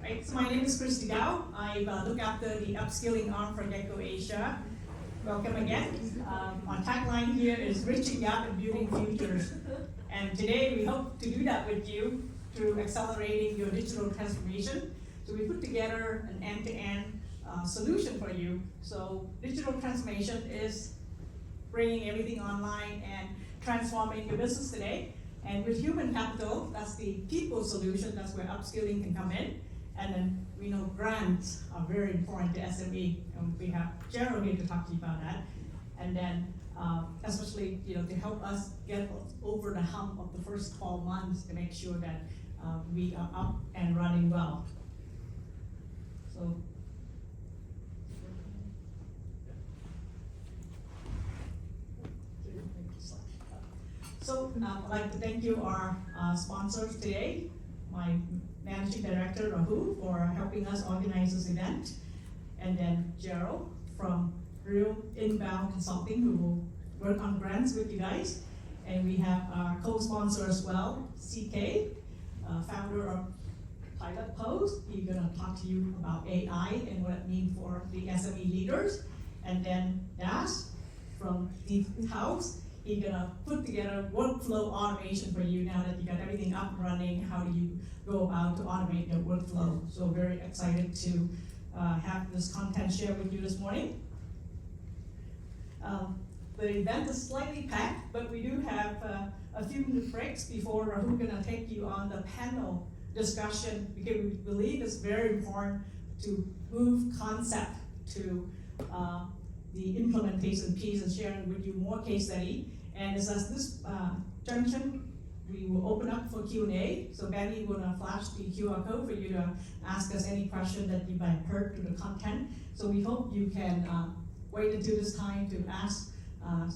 Right, so my name is Cristie. I look after the upskilling arm for Gecko Asia. Welcome again. Our tagline here is Reaching Out and Building Futures. And today we hope to do that with you through accelerating your digital transformation. So we put together an end-to-end solution for you. So digital transformation is bringing everything online and transforming your business today. And with human capital, that's the people solution, that's where upskilling can come in. And then we know grants are very important to SME, and we have Gerald here to talk to you about that. And then especially to help us get over the hump of the first 12 months to make sure that we are up and running well. So I'd like to thank you, our sponsors today, my Managing Director, Rahul, for helping us organize this event, and then Gerald from Real Inbound Consulting, who will work on grants with you guys. And we have our co-sponsor as well, CK, founder of Pilot Post. He's gonna talk to you about AI and what it means for the SME leaders. And then Das from Deep House. He's gonna put together workflow automation for you now that you got everything up and running. How do you go about to automate your workflow? So very excited to have this content shared with you this morning. The event is slightly packed, but we do have a few minute breaks before Rahul gonna take you on the panel discussion, because we believe it's very important to move concept to the implementation piece and sharing with you more case study. And as this junction, we will open up for Q&A. So Benny will flash the QR code for you to ask us any question that you might have heard through the content. So we hope you can wait until this time to ask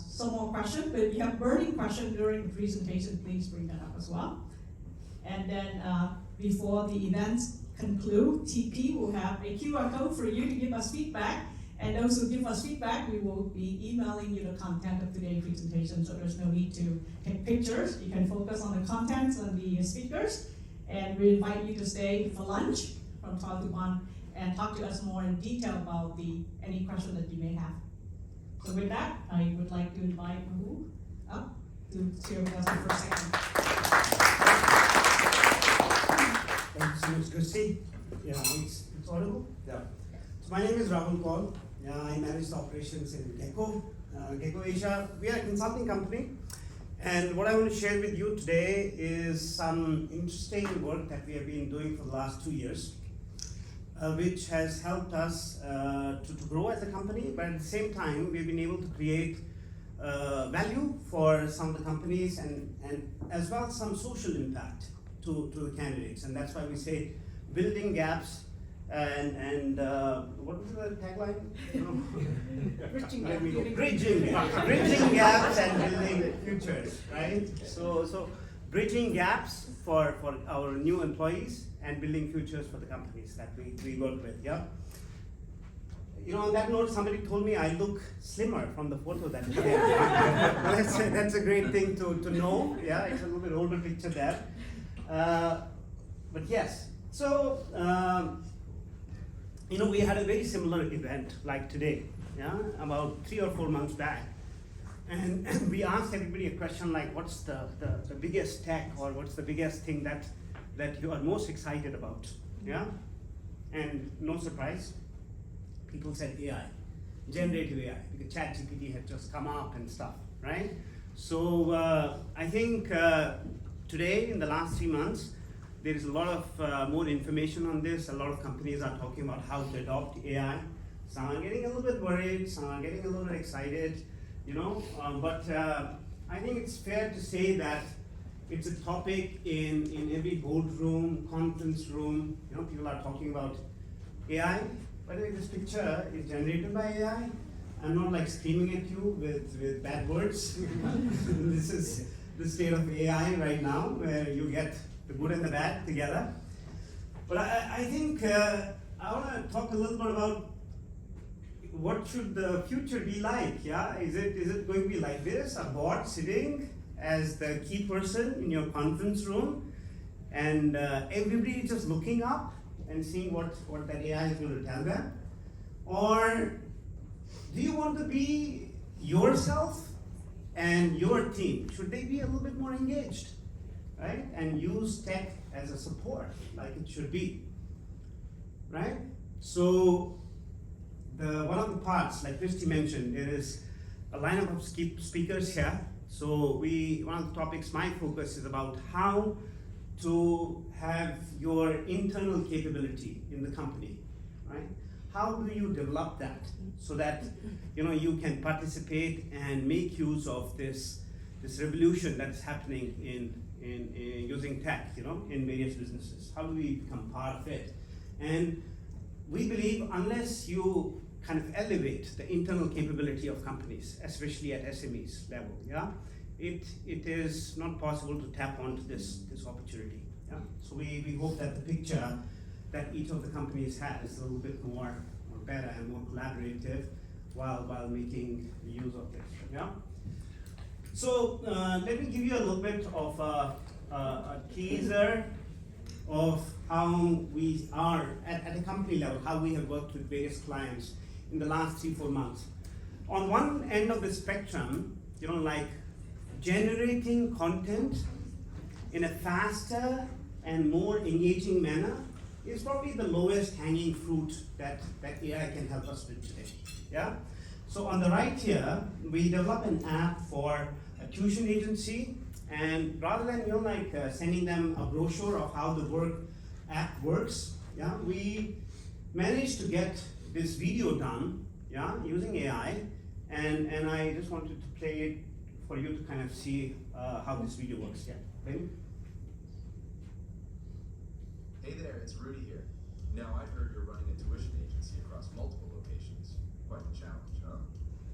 some more questions. But if you have burning questions during the presentation, please bring that up as well. And then before the events conclude, TP will have a QR code for you to give us feedback. And those who give us feedback, we will be emailing you the content of today's presentation, so there's no need to take pictures. You can focus on the contents and the speakers, and we invite you to stay for lunch from 12 to 1 and talk to us more in detail about any question that you may have. So with that, I would like to invite Rahul up to share with us the first section. Thank you so much, Cristie. Yeah, it's audible? Yeah. So my name is Rahul Paul. I manage the operations in Gecko Asia. We are a consulting company, and what I want to share with you today is some interesting work that we have been doing for the last 2 years, which has helped us to grow as a company, but at the same time, we've been able to create value for some of the companies and as well as some social impact to the candidates. And that's why we say building gaps and what was the tagline? Bridging gaps and building futures, right? So bridging gaps for our new employees and building futures for the companies that we work with. Yeah. On that note, somebody told me I look slimmer from the photo that we have. That's a great thing to know. Yeah, it's a little bit older picture there. But yes, so we had a very similar event like today, yeah, about 3 or 4 months back, and we asked everybody a question like, what's the biggest tech, or what's the biggest thing that you are most excited about, yeah? And no surprise, people said AI, generative AI, because ChatGPT had just come up and stuff, right? So I think today, in the last 3 months, there is a lot of more information on this. A lot of companies are talking about how to adopt AI. Some are getting a little bit worried, some are getting a little bit excited, but I think it's fair to say that it's a topic in every boardroom, conference room. People are talking about AI. By the way, this picture is generated by AI. I'm not like screaming at you with bad words. This is the state of AI right now, where you get the good and the bad together. But I think I want to talk a little bit about what should the future be like. Yeah, is it going to be like this? A bot sitting as the key person in your conference room, and everybody is just looking up and seeing what that AI is going to tell them? Or do you want to be yourself and your team? Should they be a little bit more engaged, right? And use tech as a support, like it should be, right? So one of the parts, like Cristie mentioned, there is a lineup of speakers here. So one of the topics, my focus is about how to have your internal capability in the company, right? How do you develop that so that you can participate and make use of this revolution that's happening in using tech, in various businesses? How do we become part of it? And we believe unless you kind of elevate the internal capability of companies, especially at SMEs level, it is not possible to tap onto this opportunity. So we hope that the picture that each of the companies has is a little bit more better and more collaborative while making use of this. So let me give you a little bit of a teaser of how we are at a company level, how we have worked with various clients in the last 3-4 months. On one end of the spectrum, like generating content in a faster and more engaging manner is probably the lowest hanging fruit that AI can help us with today. So on the right here, we develop an app for a tuition agency, and rather than sending them a brochure of how the app works, we managed to get this video done, using AI, and I just wanted to play it for you to kind of see how this video works. Ready? Hey there, it's Rudy here. Now, I've heard you're running a tuition agency across multiple locations. Quite the challenge, huh?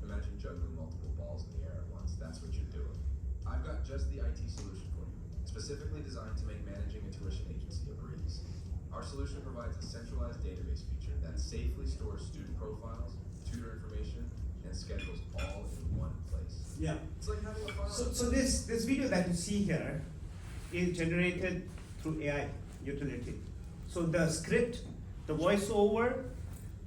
Imagine juggling multiple balls in the air at once. That's what you're doing. I've got just the IT solution for you, specifically designed to make managing a tuition agency a breeze. Our solution provides a centralized database feature that safely stores student profiles, tutor information, and schedules all in one place. It's like having a file. So this video that you see here is generated through AI utility. So the script, the voiceover,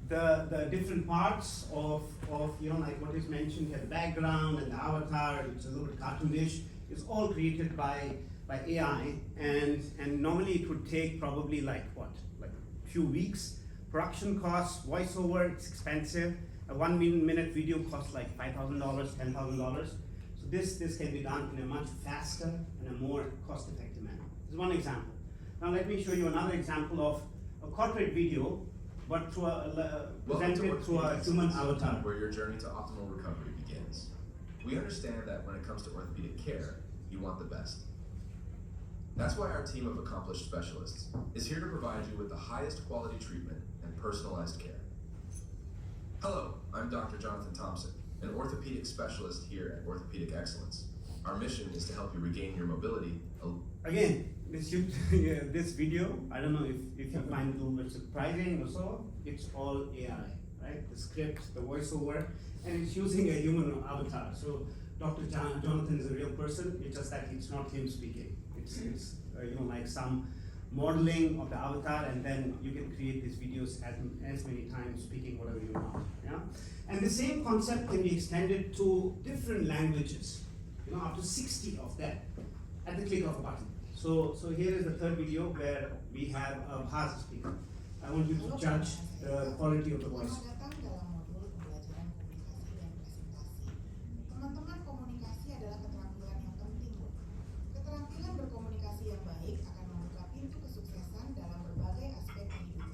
the different parts of like what is mentioned here, the background and the avatar, it's a little bit cartoonish, is all created by AI, and normally it would take probably like a few weeks. Production costs, voiceover, it's expensive. A 1 minute video costs like $5,000, $10,000. So this can be done in a much faster and a more cost-effective manner. This is one example. Now let me show you another example of a corporate video, but presented through a human avatar. Where your journey to optimal recovery begins. We understand that when it comes to orthopedic care, you want the best. That's why our team of accomplished specialists is here to provide you with the highest quality treatment and personalized care. Hello, I'm Dr. Jonathan Thompson, an orthopedic specialist here at Orthopedic Excellence. Our mission is to help you regain your mobility. Again, this video, I don't know if you find it a little bit surprising or so, it's all AI, right? The script, the voiceover, and it's using a human avatar. So Dr. Jonathan is a real person, it's just that it's not him speaking. It's like some modeling of the avatar, and then you can create these videos as many times speaking whatever you want. And the same concept can be extended to different languages, up to 60 of them at the click of a button. So here is the third video where we have a Bahasa speaker. I want you to judge the quality of the voice. Selamat datang dalam modul pembelajaran komunikasi dan presentasi. Teman-teman, komunikasi adalah keterampilan yang penting, Bu. Keterampilan berkomunikasi yang baik akan membuka pintu kesuksesan dalam berbagai aspek kehidupan.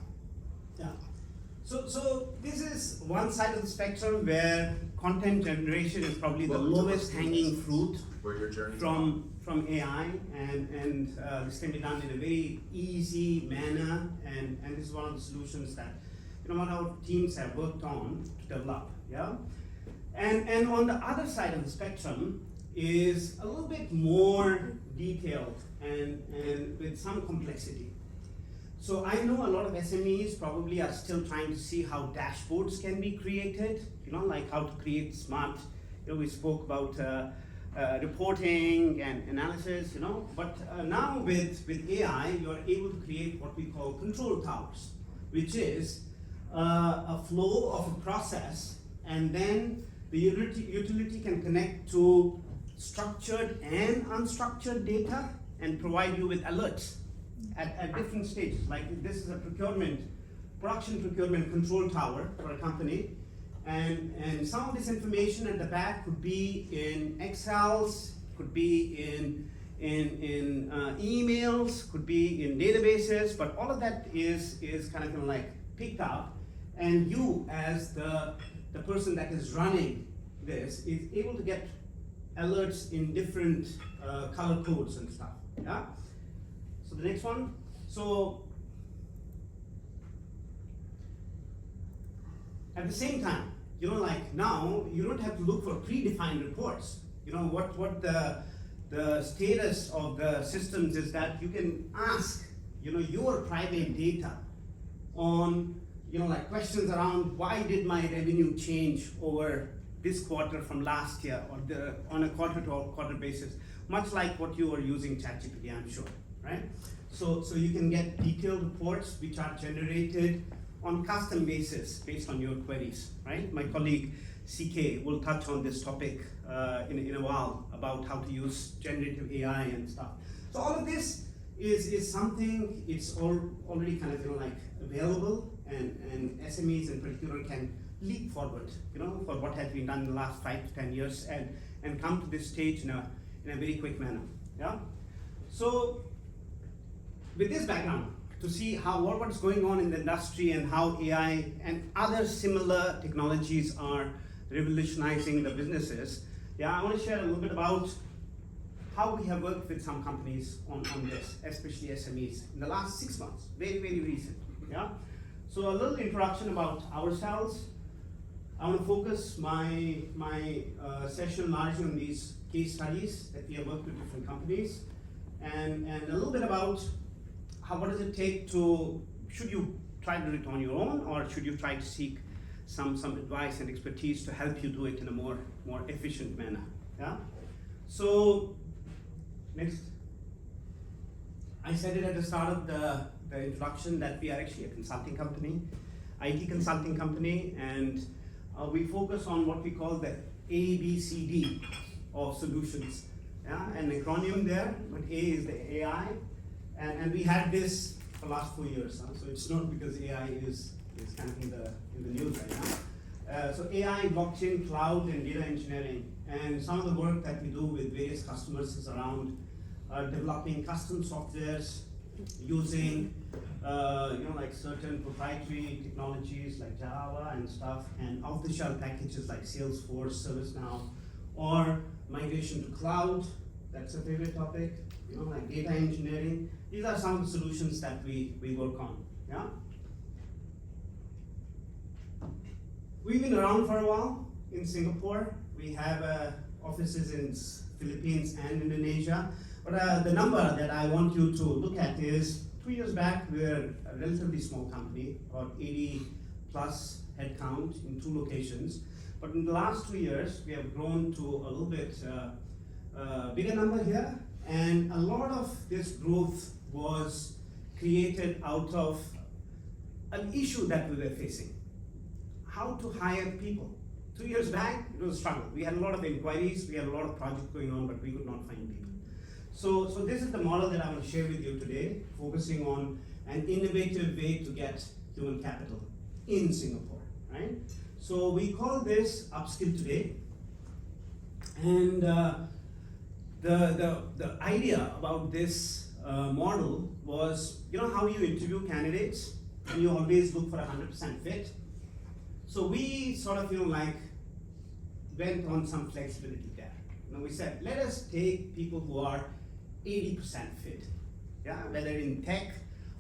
So this is one side of the spectrum where content generation is probably the lowest hanging fruit from AI, and this can be done in a very easy manner, and this is one of the solutions that what our teams have worked on to develop. And on the other side of the spectrum is a little bit more detailed and with some complexity. So I know a lot of SMEs probably are still trying to see how dashboards can be created, like how to create smart, we spoke about reporting and analysis, But now with AI, you are able to create what we call control towers, which is a flow of a process, and then the utility can connect to structured and unstructured data and provide you with alerts at different stages. Like this is a production procurement control tower for a company, and some of this information at the back could be in Excels, could be in emails, could be in databases, but all of that is kind of like picked up, and you as the person that is running this is able to get alerts in different color codes and stuff. Yeah. So the next one. So at the same time, like now you don't have to look for predefined reports. What the status of the systems is that you can ask your private data on like questions around why did my revenue change over this quarter from last year, or on a quarter-to-quarter basis, much like what you are using ChatGPT, I'm sure, right? So you can get detailed reports which are generated on custom basis based on your queries, right? My colleague CK will touch on this topic in a while about how to use generative AI and stuff. So all of this is something, it's already kind of like available, and SMEs in particular can leap forward, for what has been done in the last 5 to 10 years and come to this stage in a very quick manner. Yeah. So with this background, to see what's going on in the industry and how AI and other similar technologies are revolutionizing the businesses, I want to share a little bit about how we have worked with some companies on this, especially SMEs, in the last 6 months, very, very recent. Yeah. So a little introduction about ourselves. I want to focus my session largely on these case studies that we have worked with different companies, and a little bit about what does it take to, should you try to do it on your own, or should you try to seek some advice and expertise to help you do it in a more efficient manner. Yeah. So next, I said it at the start of the introduction that we are actually a consulting company, IT consulting company, and we focus on what we call the ABCD of solutions. Yeah, an acronym there, but A is the AI, and we had this for the last 4 years. So it's not because AI is kind of in the news right now. So AI, blockchain, cloud, and data engineering, and some of the work that we do with various customers is around developing custom softwares using like certain proprietary technologies like Java and stuff, and off-the-shelf packages like Salesforce, ServiceNow, or migration to cloud. That's a favorite topic. Like data engineering. These are some of the solutions that we work on. Yeah. We've been around for a while in Singapore. We have offices in Philippines and Indonesia. But the number that I want you to look at is 2 years back, we were a relatively small company, about 80 plus headcount in 2 locations. But in the last 2 years, we have grown to a little bit bigger number here. And a lot of this growth was created out of an issue that we were facing. How to hire people. 2 years back, it was a struggle. We had a lot of inquiries, we had a lot of projects going on, but we could not find people. So this is the model that I want to share with you today, focusing on an innovative way to get human capital in Singapore, right? So we call this Upskill Today. And the idea about this model was, how you interview candidates, and you always look for 100% fit. So we sort of, went on some flexibility there. We said, let us take people who are 80% fit, whether in tech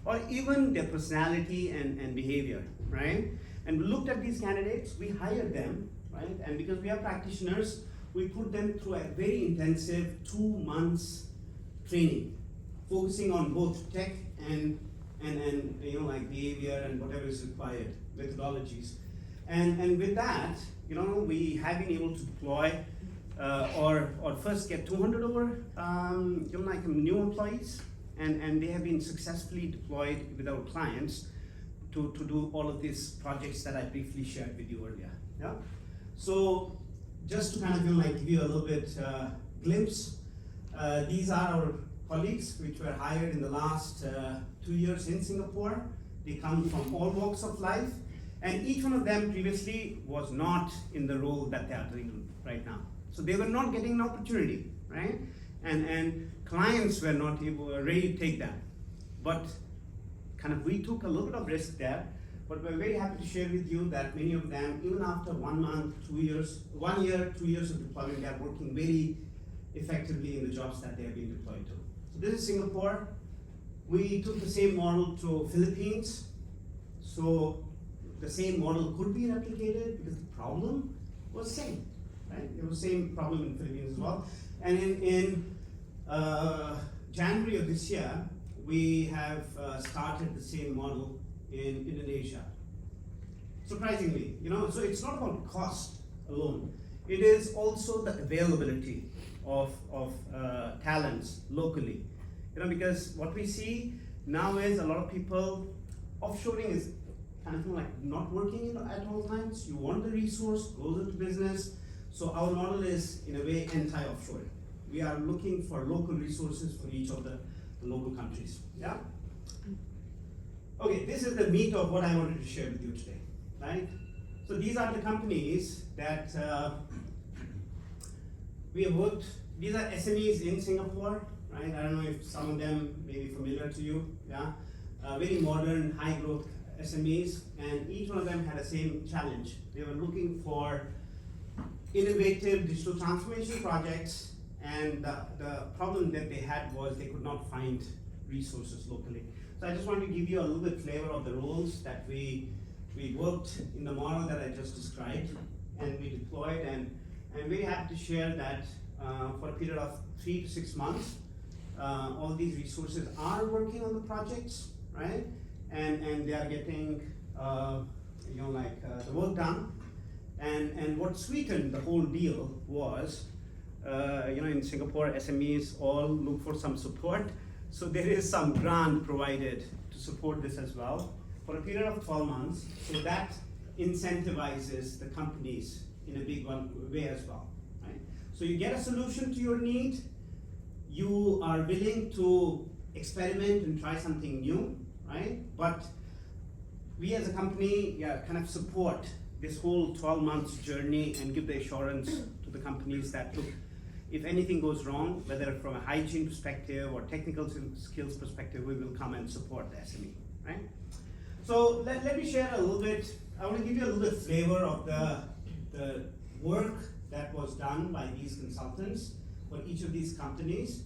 or even their personality and behavior, right? And we looked at these candidates, we hired them, right? And because we are practitioners, we put them through a very intensive 2 months training, focusing on both tech and behavior and whatever is required, methodologies. And with that, we have been able to deploy or first get 200 over new employees, and they have been successfully deployed with our clients to do all of these projects that I briefly shared with you earlier. Yeah. So just to kind of give you a little bit glimpse, these are our colleagues which were hired in the last 2 years in Singapore. They come from all walks of life, and each one of them previously was not in the role that they are doing right now. So they were not getting an opportunity, right? And clients were not ready to take them. But kind of we took a little bit of risk there, but we're very happy to share with you that many of them, even after 1 month, 2 years, 1 year, 2 years of deployment, they are working very effectively in the jobs that they have been deployed to. So this is Singapore. We took the same model to Philippines. So the same model could be replicated because the problem was same, right? It was same problem in Philippines as well. And in January of this year, we have started the same model in Indonesia. Surprisingly, so it's not about cost alone. It is also the availability of talents locally. Because what we see now is a lot of people, offshoring is kind of like not working at all times. You want the resource, goes into business. So our model is in a way anti-offshoring. We are looking for local resources for each of the local countries. Yeah. Okay, this is the meat of what I wanted to share with you today, right? So these are the companies that we have worked. These are SMEs in Singapore, right? I don't know if some of them may be familiar to you. Yeah, very modern, high growth SMEs, and each one of them had the same challenge. They were looking for innovative digital transformation projects, and the problem that they had was they could not find resources locally. So I just wanted to give you a little bit flavor of the roles that we worked in the model that I just described, and we deployed, and I'm very happy to share that for a period of 3 to 6 months, all these resources are working on the projects, right? And they are getting the work done. And what sweetened the whole deal was, in Singapore, SMEs all look for some support. So there is some grant provided to support this as well for a period of 12 months. So that incentivizes the companies in a big way as well, right? So you get a solution to your need. You are willing to experiment and try something new, right? But we as a company kind of support this whole 12 months journey and give the assurance to the companies that, look, if anything goes wrong, whether from a hygiene perspective or technical skills perspective, we will come and support the SME, right? So let me share a little bit. I want to give you a little bit flavor of the work that was done by these consultants for each of these companies,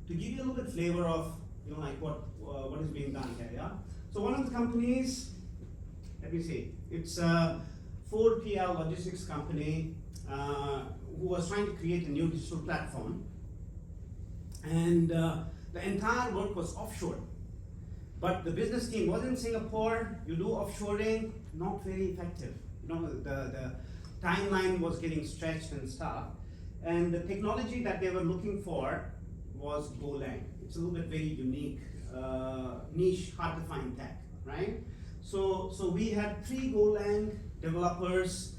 to give you a little bit flavor of what is being done here. Yeah. So one of the companies, let me see, it's a 4PL logistics company who was trying to create a new digital platform, and the entire work was offshore. But the business team was in Singapore. You do offshoring, not very effective. The timeline was getting stretched and stuff. And the technology that they were looking for was Golang. It's a little bit very unique, niche, hard to find tech, right? So we had 3 Golang developers,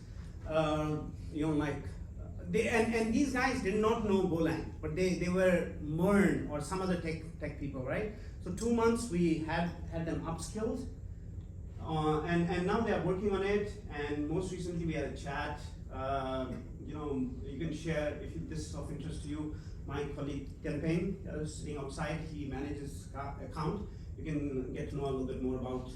and these guys did not know Golang, but they were MERN or some other tech people, right? So 2 months we had them upskilled, and now they are working on it. And most recently we had a chat. You can share if this is of interest to you. My colleague Campaign sitting outside, he manages account. You can get to know a little bit more about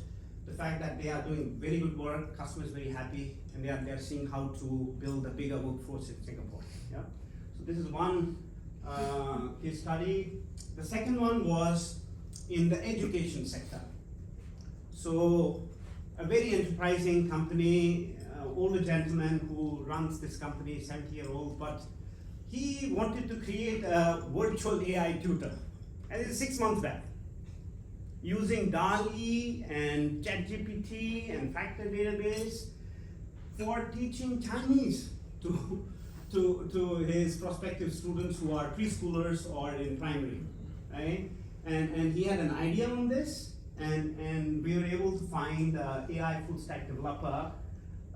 the fact that they are doing very good work. Customers very happy, and they are seeing how to build a bigger workforce in Singapore. Yeah. So this is one case study. The second one was in the education sector. So a very enterprising company, older gentleman who runs this company, 70-year-old, but he wanted to create a virtual AI tutor, and it's 6 months back, using DALL-E and ChatGPT and Factor database for teaching Chinese to to his prospective students who are preschoolers or in primary, right? And he had an idea on this, and we were able to find an AI full stack developer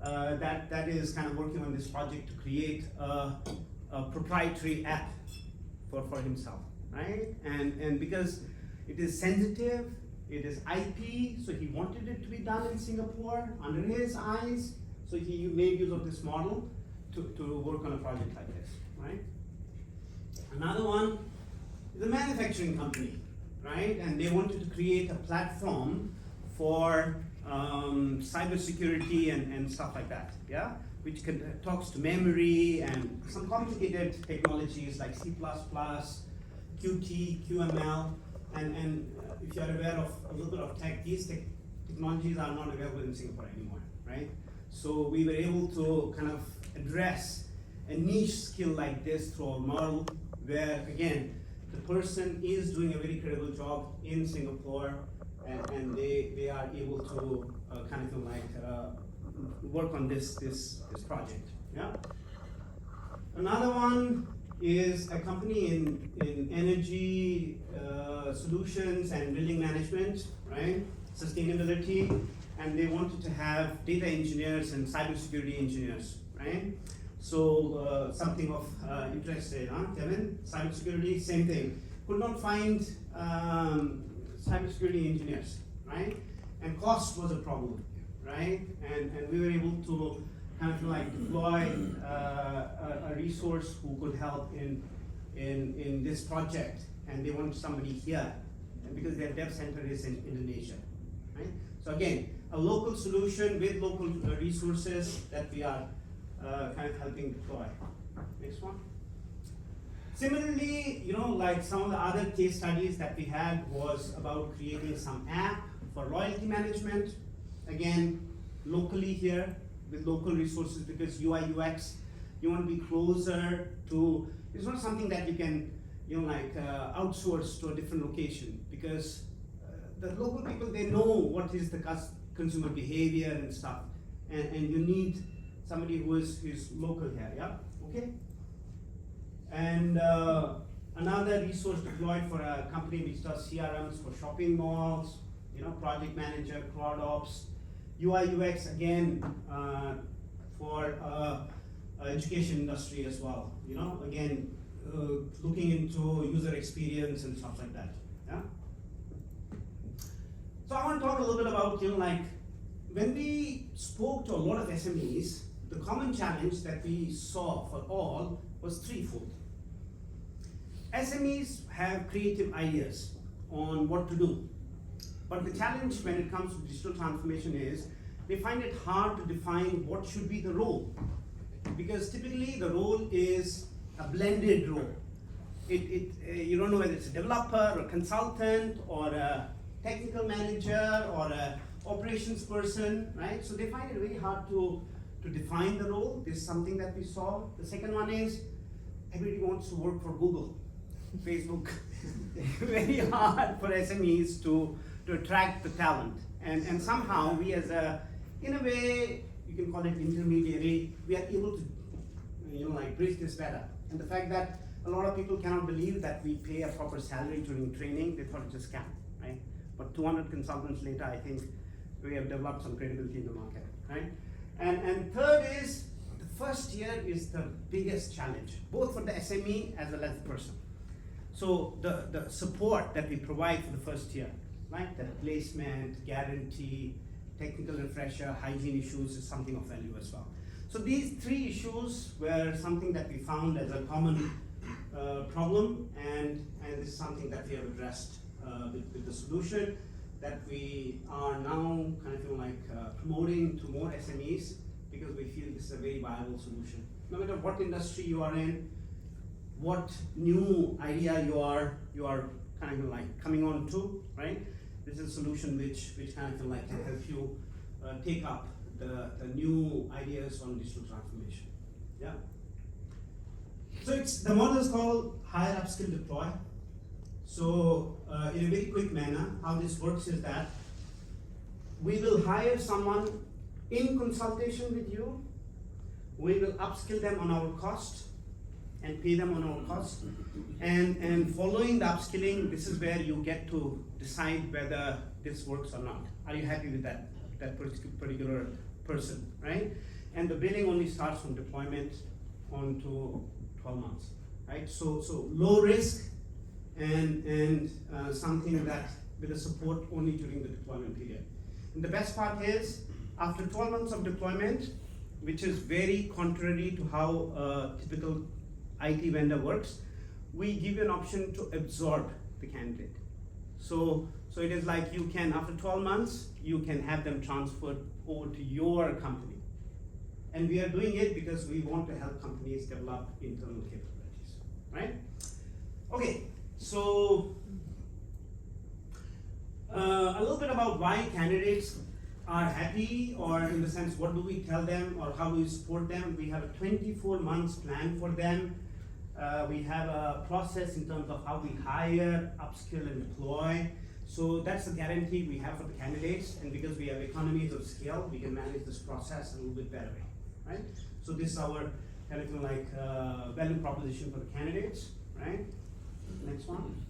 that is kind of working on this project to create a proprietary app for himself, right? And because it is sensitive, it is IP, so he wanted it to be done in Singapore under his eyes, so he made use of this model to work on a project like this, right? Another one is a manufacturing company, right? And they wanted to create a platform for cybersecurity and stuff like that, yeah? Which talks to memory and some complicated technologies like C++, Qt, QML, and if you're aware of a little bit of tech, these technologies are not available in Singapore anymore, right? So we were able to kind of address a niche skill like this through a model where, again, the person is doing a very credible job in Singapore, and they are able to kind of like work on this project. Yeah. Another one is a company in energy solutions and building management, right? Sustainability, and they wanted to have data engineers and cybersecurity engineers, right? So something of interest there, huh, Kevin? Cybersecurity, same thing. Could not find cybersecurity engineers, right? And cost was a problem, right? And we were able to kind of like deploy a resource who could help in this project, and they wanted somebody here, and because their dev center is in Indonesia, right? So again, a local solution with local resources that we are kind of helping deploy. Next one. Similarly, you know, like some of the other case studies that we had was about creating some app for loyalty management. Again, locally here with local resources, because UI UX, you want to be closer to, it's not something that you can, you know, like outsource to a different location, because the local people, they know what is the consumer behavior and stuff, and you need somebody who is local here, yeah, okay? And another resource deployed for a company which does CRMs for shopping malls, you know, project manager, cloud ops, UI UX again for education industry as well, you know, again looking into user experience and stuff like that, yeah. So I want to talk a little bit about, you know, like when we spoke to a lot of SMEs, the common challenge that we saw for all was threefold. SMEs have creative ideas on what to do, but the challenge when it comes to digital transformation is they find it hard to define what should be the role, because typically the role is a blended role. You don't know whether it's a developer or a consultant or a technical manager or a operations person, right? So they find it very hard to define the role. This is something that we saw. The second one is everybody wants to work for Google, Facebook. Very hard for SMEs to attract the talent. And somehow we as a, in a way, you can call it intermediary, we are able to, you know, like bridge this better. And the fact that a lot of people cannot believe that we pay a proper salary during training, they thought it just scam, right? But 200 consultants later, I think we have developed some credibility in the market, right? And third is, the first year is the biggest challenge, both for the SME as well as the person. So the support that we provide for the first year, right? The placement, guarantee, technical refresher, hygiene issues is something of value as well. So these three issues were something that we found as a common problem, and this is something that we have addressed with the solution that we are now kind of, you know, like promoting to more SMEs, because we feel this is a very viable solution. No matter what industry you are in, what new idea you are kind of like coming on to, right? This is a solution which kind of like can help you take up the new ideas on digital transformation. Yeah. So the model is called hire, upskill, deploy. So in a very quick manner, how this works is that we will hire someone in consultation with you We will upskill them on our cost and pay them on our cost. And following the upskilling, this is where you get to decide whether this works or not. Are you happy with that particular person, right? And the billing only starts from deployment on to 12 months, right? So low risk and something that with the support only during the deployment period. And the best part is, after 12 months of deployment, which is very contrary to how a typical IT vendor works, we give you an option to absorb the candidate. So it is like you can, after 12 months, you can have them transferred over to your company. And we are doing it because we want to help companies develop internal capabilities, right? Okay, so a little bit about why candidates are happy, or in the sense, what do we tell them or how do we support them? We have a 24 months plan for them. We have a process in terms of how we hire, upskill, and deploy. So that's the guarantee we have for the candidates, and because we have economies of scale, we can manage this process a little bit better way, right? So this is our kind of like value proposition for the candidates, right? Next one.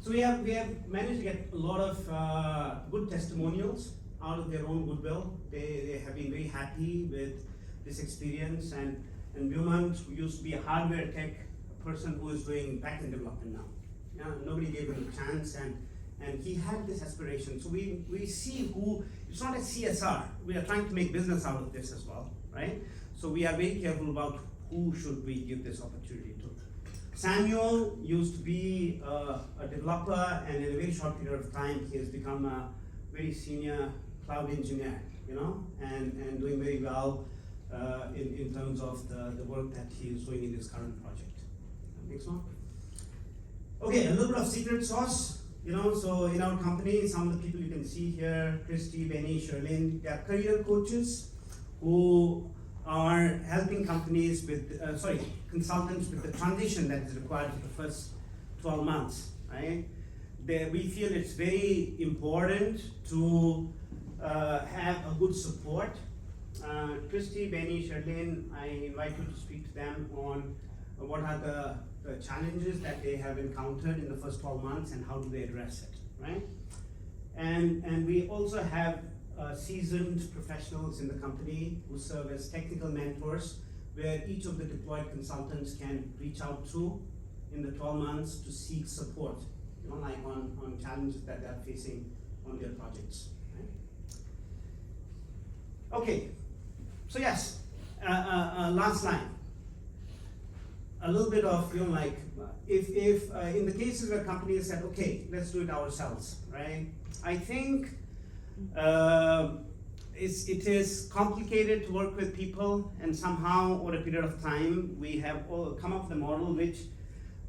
So we have managed to get a lot of good testimonials out of their own goodwill. They have been very happy with this experience, and Bhumant, who used to be a hardware tech person, who is doing backend development now. Yeah, nobody gave him a chance, and he had this aspiration. So we see who, it's not a CSR, we are trying to make business out of this as well, right? So we are very careful about who should we give this opportunity to. Samuel used to be a developer, and in a very short period of time, he has become a very senior cloud engineer, you know, and doing very well in terms of the work that he is doing in this current project. Next one. Okay, a little bit of secret sauce, you know, so in our company, some of the people you can see here, Cristie, Benny, Sherlyn, they are career coaches who are helping companies with, consultants with the transition that is required for the first 12 months, right? We feel it's very important to have a good support. Cristie, Benny, Sherlyn, I invite you to speak to them on what are the challenges that they have encountered in the first 12 months and how do they address it, right? And we also have seasoned professionals in the company who serve as technical mentors, where each of the deployed consultants can reach out to in the 12 months to seek support, you know, like on challenges that they're facing on their projects, right? Okay, so yes, last line. A little bit of, you know, like, if in the cases where companies said, okay, let's do it ourselves, right? I think it is complicated to work with people, and somehow over a period of time we have come up with a model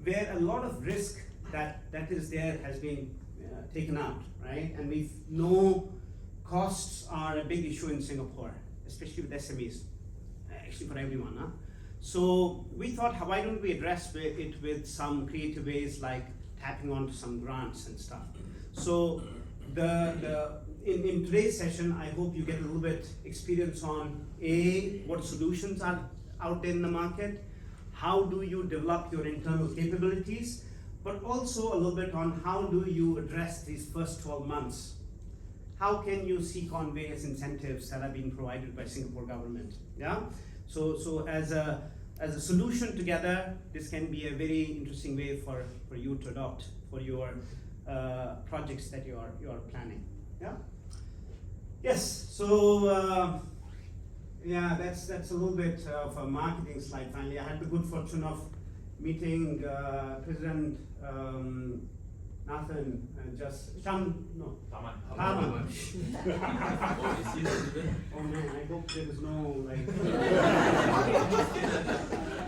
where a lot of risk that is there has been taken out, right? And we know costs are a big issue in Singapore, especially with SMEs, actually for everyone, huh? So we thought, why don't we address it with some creative ways, like tapping onto some grants and stuff. So in today's session, I hope you get a little bit experience on what solutions are out there in the market, how do you develop your internal capabilities, but also a little bit on how do you address these first 12 months. How can you seek on various incentives that are being provided by Singapore government? Yeah. So as a solution together, this can be a very interesting way for you to adopt for your projects that you are planning. Yeah. Yes. So yeah, that's a little bit of a marketing slide. Finally, I had the good fortune of meeting President Nathan Taman. Oh man, I hope there is no like.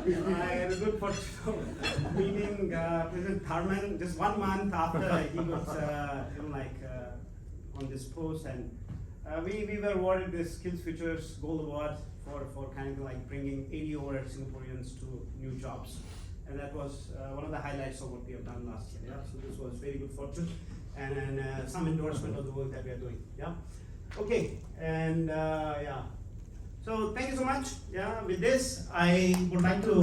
I had a good fortune of meeting President Tharman just 1 month after he was on this post, and we were awarded the Skills Futures Gold Award for kind of like bringing 80 over Singaporeans to new jobs. And that was one of the highlights of what we have done last year. Yeah? So this was very good fortune, and some endorsement of the work that we are doing. Yeah. Okay. And yeah. So thank you so much. Yeah, with this, I would like to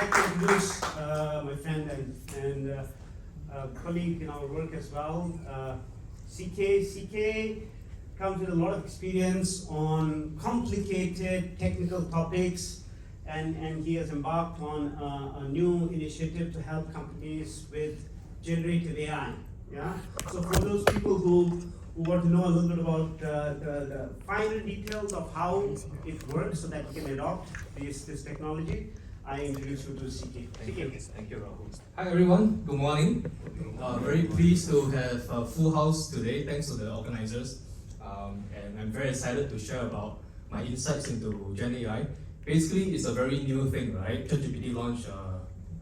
introduce my friend and colleague in our work as well, CK. CK comes with a lot of experience on complicated technical topics, and he has embarked on a new initiative to help companies with generative AI. Yeah. So for those people who want to know a little bit about the final details of how it works, so that you can adopt this technology, I introduce you to CK. Thank you, Rahul. Hi everyone, good morning. Very pleased to have a full house today, thanks to the organizers. And I'm very excited to share about my insights into Gen AI. Basically, it's a very new thing, right? ChatGPT launched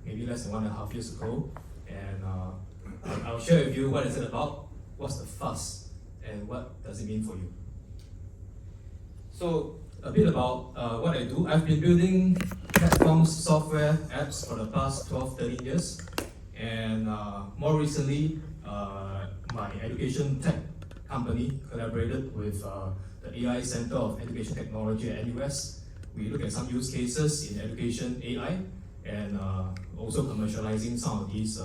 maybe less than 1.5 years ago. And I'll share with you what is it about, what's the fuss, and what does it mean for you. So, a bit about what I do. I've been building platforms, software, apps for the past 12-13 years. And more recently, my education tech company collaborated with the AI Center of Education Technology at NUS. We look at some use cases in education AI and also commercializing some of these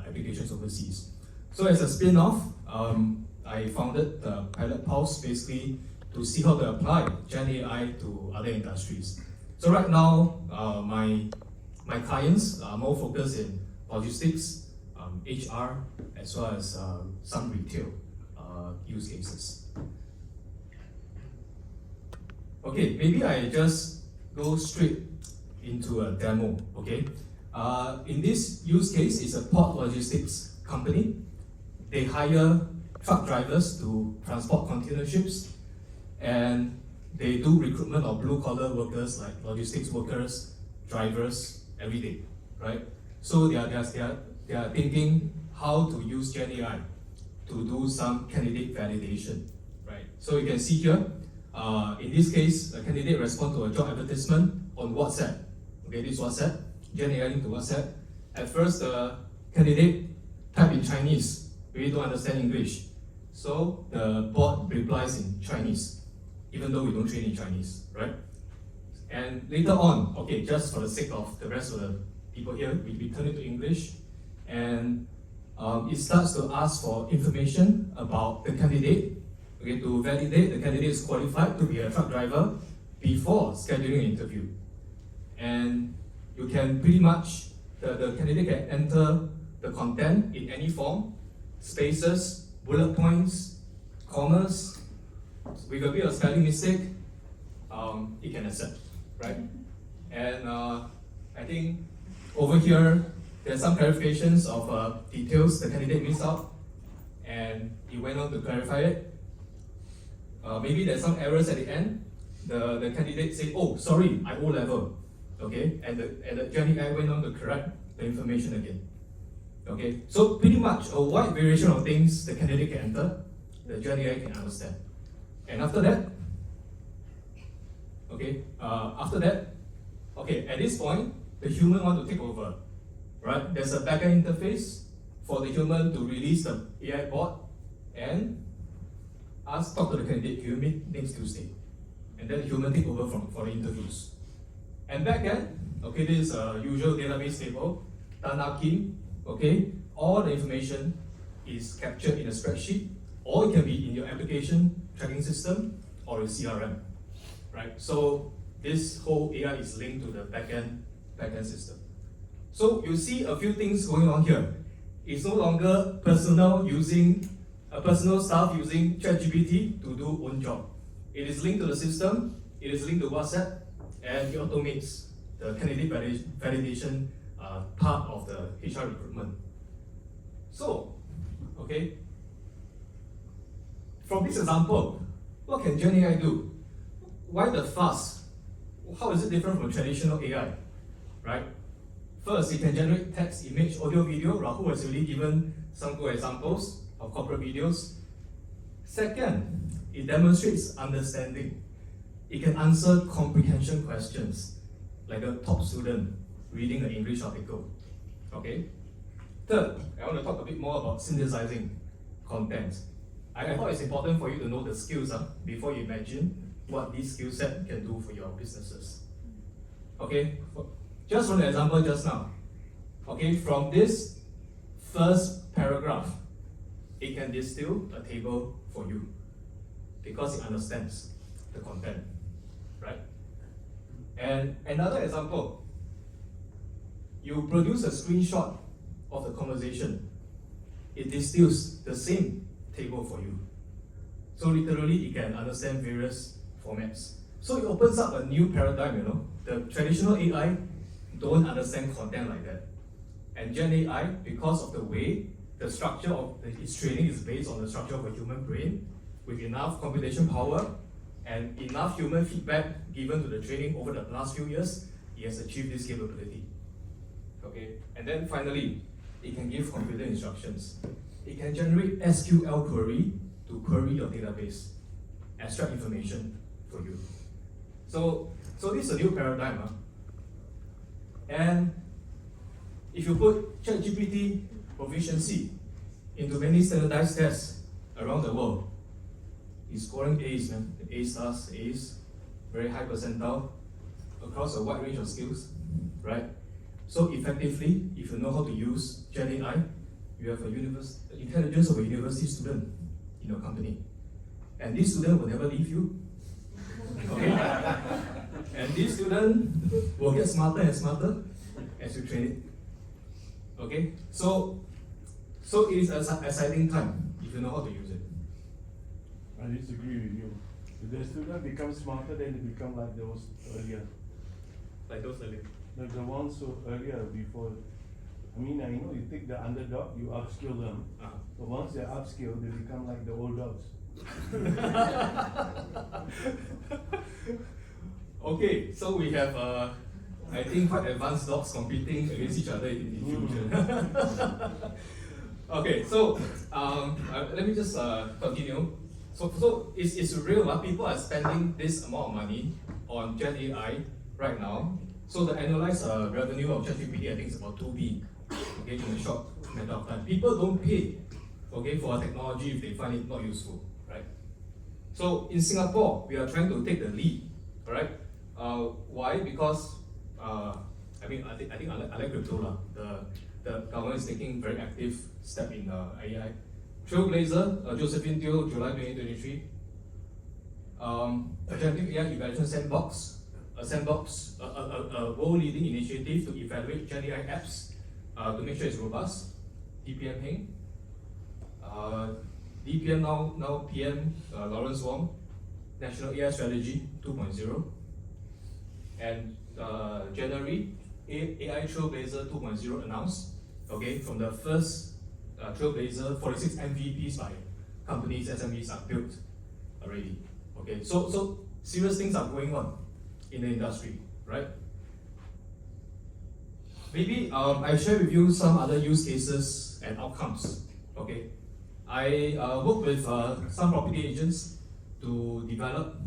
applications overseas. So as a spin-off, I founded the Pilot Pulse basically to see how to apply Gen AI to other industries. So right now, my clients are more focused in logistics, HR, as well as some retail use cases. Okay, maybe I just go straight into a demo, okay? In this use case, it's a port logistics company. They hire truck drivers to transport container ships, and they do recruitment of blue-collar workers like logistics workers, drivers, every day, right? So they are thinking how to use Gen AI to do some candidate validation, right? So you can see here, in this case, a candidate responds to a job advertisement on WhatsApp. Okay, this WhatsApp, Gen AI into WhatsApp. At first, the candidate typed in Chinese, we don't understand English. So the bot replies in Chinese, even though we don't train in Chinese, right? And later on, okay, just for the sake of the rest of the people here, we turn it to English, and it starts to ask for information about the candidate, okay, to validate the candidate is qualified to be a truck driver before scheduling an interview. And you can pretty much, the candidate can enter the content in any form, spaces, bullet points, commas, with a bit of spelling mistake, it can accept, right? And I think over here, there's some clarifications of details the candidate missed out, and he went on to clarify it. Maybe there's some errors at the end. The candidate said, oh, sorry, I O-level, okay? And the Gen AI went on to correct the information again. Okay, so pretty much a wide variation of things the candidate can enter, the Gen AI can understand. And after that, okay, at this point, the human want to take over, right? There's a backend interface for the human to release the AI bot and talk to the candidate, can you meet next Tuesday? And then the human take over for the interviews. And backend, okay, this is a usual database table, Tan Kim, okay, all the information is captured in a spreadsheet, or it can be in your application tracking system or your CRM, right? So this whole AI is linked to the backend system. So you see a few things going on here. It's no longer personal staff using ChatGPT to do own job. It is linked to the system, it is linked to WhatsApp, and it automates the candidate validation part of the HR recruitment. So, okay, from this example, what can Gen AI do? Why the fuss? How is it different from traditional AI, right? First, it can generate text, image, audio, video. Rahul has already given some good examples of corporate videos. Second, it demonstrates understanding. It can answer comprehension questions, like a top student reading an English article. Okay. Third, I want to talk a bit more about synthesizing content. I thought it's important for you to know the skills before you imagine what this skill set can do for your businesses. Okay, just from the example just now, okay, from this first paragraph, it can distill a table for you because it understands the content, right? And another example, you produce a screenshot of the conversation, it distills the same table for you. So literally, it can understand various formats. So it opens up a new paradigm, you know. The traditional AI don't understand content like that. And Gen AI, because of the way the structure of its training is based on the structure of a human brain, with enough computation power and enough human feedback given to the training over the last few years, it has achieved this capability. Okay, and then finally, it can give computer instructions. It can generate SQL query to query your database, extract information for you. So this is a new paradigm. And if you put ChatGPT proficiency into many standardized tests around the world, it's scoring A's, man. A stars, A's, very high percentile across a wide range of skills, right? So effectively, if you know how to use Gen AI, you have intelligence of a university student in your company. And this student will never leave you. Okay? And this student will get smarter and smarter as you train it. Okay? So it is an exciting time if you know how to use it. I disagree with you. If the student becomes smarter, then they become like those earlier. Like those earlier. Like the ones so earlier before. I mean, I know you take the underdog, you upskill them. But once they're upskilled, they become like the old dogs. Okay, so we have, I think, quite advanced dogs competing against each other in the future. Okay, so let me just continue. So it's real. People are spending this amount of money on Gen AI right now. So the annualized revenue of ChatGPT, I think, is about 2 billion. Okay, in a short matter of time. People don't pay, okay, for a technology if they find it not useful, right? So in Singapore, we are trying to take the lead, all right? Why? Because I think unlike crypto lah, the government is taking very active step in AI. Trailblazer, Josephine Teo, July 2023. A generative AI evaluation sandbox, a world-leading initiative to evaluate Gen AI apps to make sure it's robust. DPM Heng. DPM now PM Lawrence Wong, National AI Strategy 2.0. And January, AI Trailblazer 2.0 announced, okay, from the first Trailblazer, 46 MVPs by companies, SMEs are built already. Okay, so serious things are going on in the industry, right? Maybe I share with you some other use cases and outcomes. Okay, I work with some property agents to develop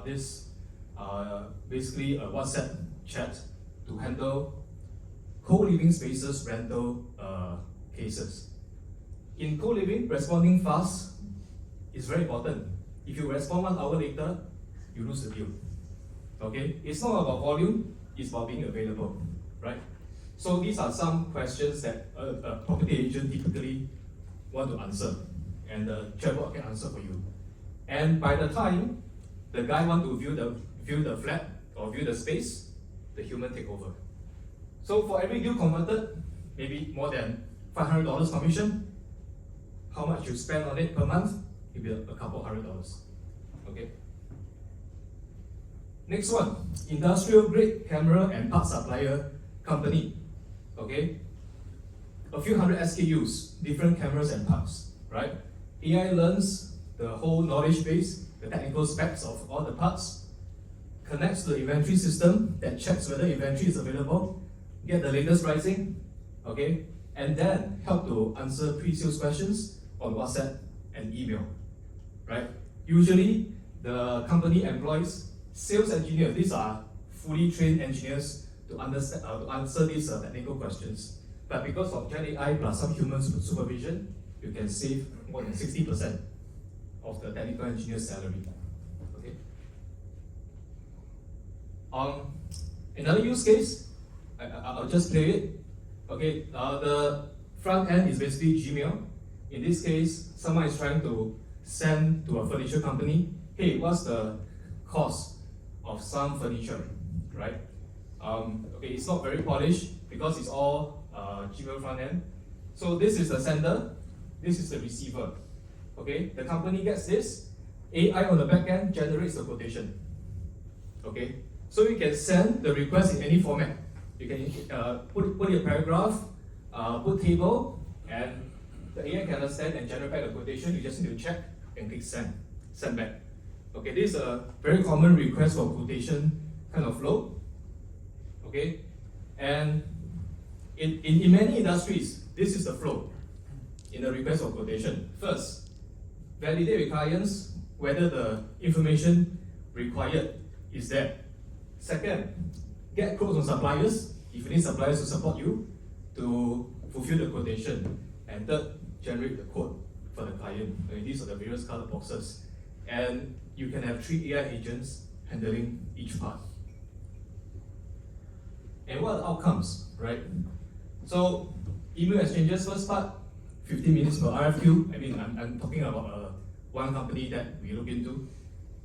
this basically a WhatsApp chat to handle co-living spaces rental cases. In co-living, responding fast is very important. If you respond 1 hour later, you lose the deal. Okay, it's not about volume, it's about being available, right? So these are some questions that a property agent typically want to answer, and the chatbot can answer for you. And by the time the guy want to view the flat or view the space, the human take over. So for every deal converted, maybe more than $500 commission. How much you spend on it per month? It'll be a couple $100. Okay. Next one, industrial grade camera and part supplier company. Okay. A few hundred SKUs, different cameras and parts, right? AI learns the whole knowledge base, the technical specs of all the parts, connects to the inventory system that checks whether inventory is available, get the latest pricing, okay, and then help to answer pre-sales questions on WhatsApp and email, right? Usually, the company employs sales engineers. These are fully trained engineers to answer these technical questions. But because of Gen AI plus some human supervision, you can save more than 60%. of the technical engineer's salary. Okay. Another use case, I'll just play it. Okay, the front end is basically Gmail. In this case, someone is trying to send to a furniture company, hey, what's the cost of some furniture, right? Okay, it's not very polished because it's all Gmail front end. So this is the sender, this is the receiver. Okay, the company gets this, AI on the back end generates the quotation. Okay, so you can send the request in any format. You can put your paragraph, put table, and the AI can understand and generate back the quotation. You just need to check and click send back. Okay, this is a very common request for quotation kind of flow. Okay, and in many industries, this is the flow in the request for quotation. First, validate with clients whether the information required is there. Second, get quotes on suppliers if you need suppliers to support you to fulfill the quotation. And third, generate the quote for the client. Okay, these are the various colored boxes. And you can have 3 AI agents handling each part. And what are the outcomes, right? So, email exchanges, first part, 15 minutes per RFQ. I mean, I'm talking about one company that we look into.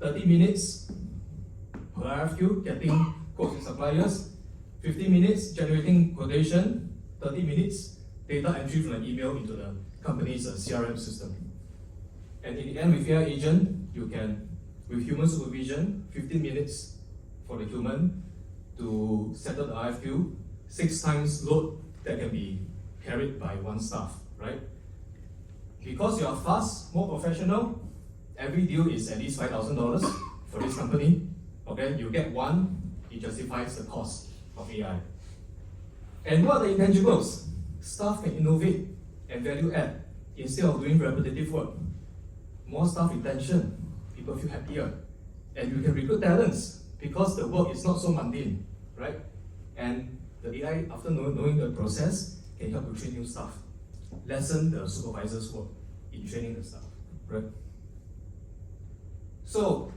30 minutes per RFQ, getting quotes from suppliers. 15 minutes generating quotation. 30 minutes data entry from an email into the company's CRM system. And in the end, with AI agent, you can, with human supervision, 15 minutes for the human to settle the RFQ, 6 times load that can be carried by one staff, right? Because you are fast, more professional, every deal is at least $5,000 for this company. Okay, you get one, it justifies the cost of AI. And what are the intangibles? Staff can innovate and value add instead of doing repetitive work. More staff retention, people feel happier. And you can recruit talents because the work is not so mundane, right? And the AI, after knowing the process, can help to train new staff. Lessen the supervisor's work in training the staff, right? So,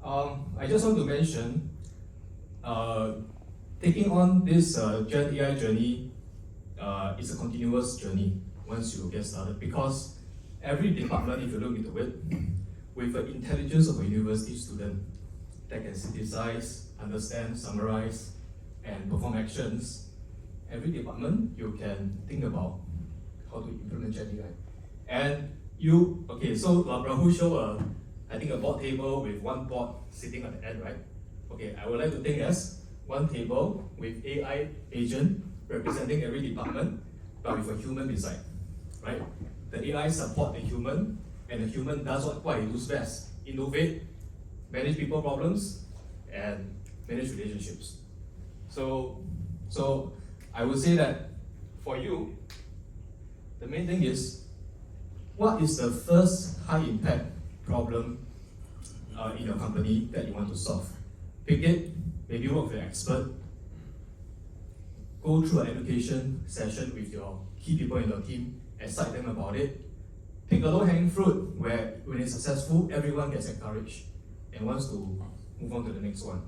I just want to mention, taking on this Gen AI journey is a continuous journey once you get started, because every department, if you look into it, with the intelligence of a university student that can synthesize, understand, summarize, and perform actions, every department you can think about how to implement Gen AI. And you, okay, so Rahul showed I think a board table with one board sitting at the end, right? Okay, I would like to think as one table with AI agent representing every department, but with a human beside, right? The AI support the human, and the human does what it does best: innovate, manage people problems, and manage relationships. So I would say that for you, the main thing is, what is the first high impact problem in your company that you want to solve? Pick it, maybe work with an expert, go through an education session with your key people in your team, excite them about it. Pick a low-hanging fruit where when it's successful, everyone gets encouraged and wants to move on to the next one.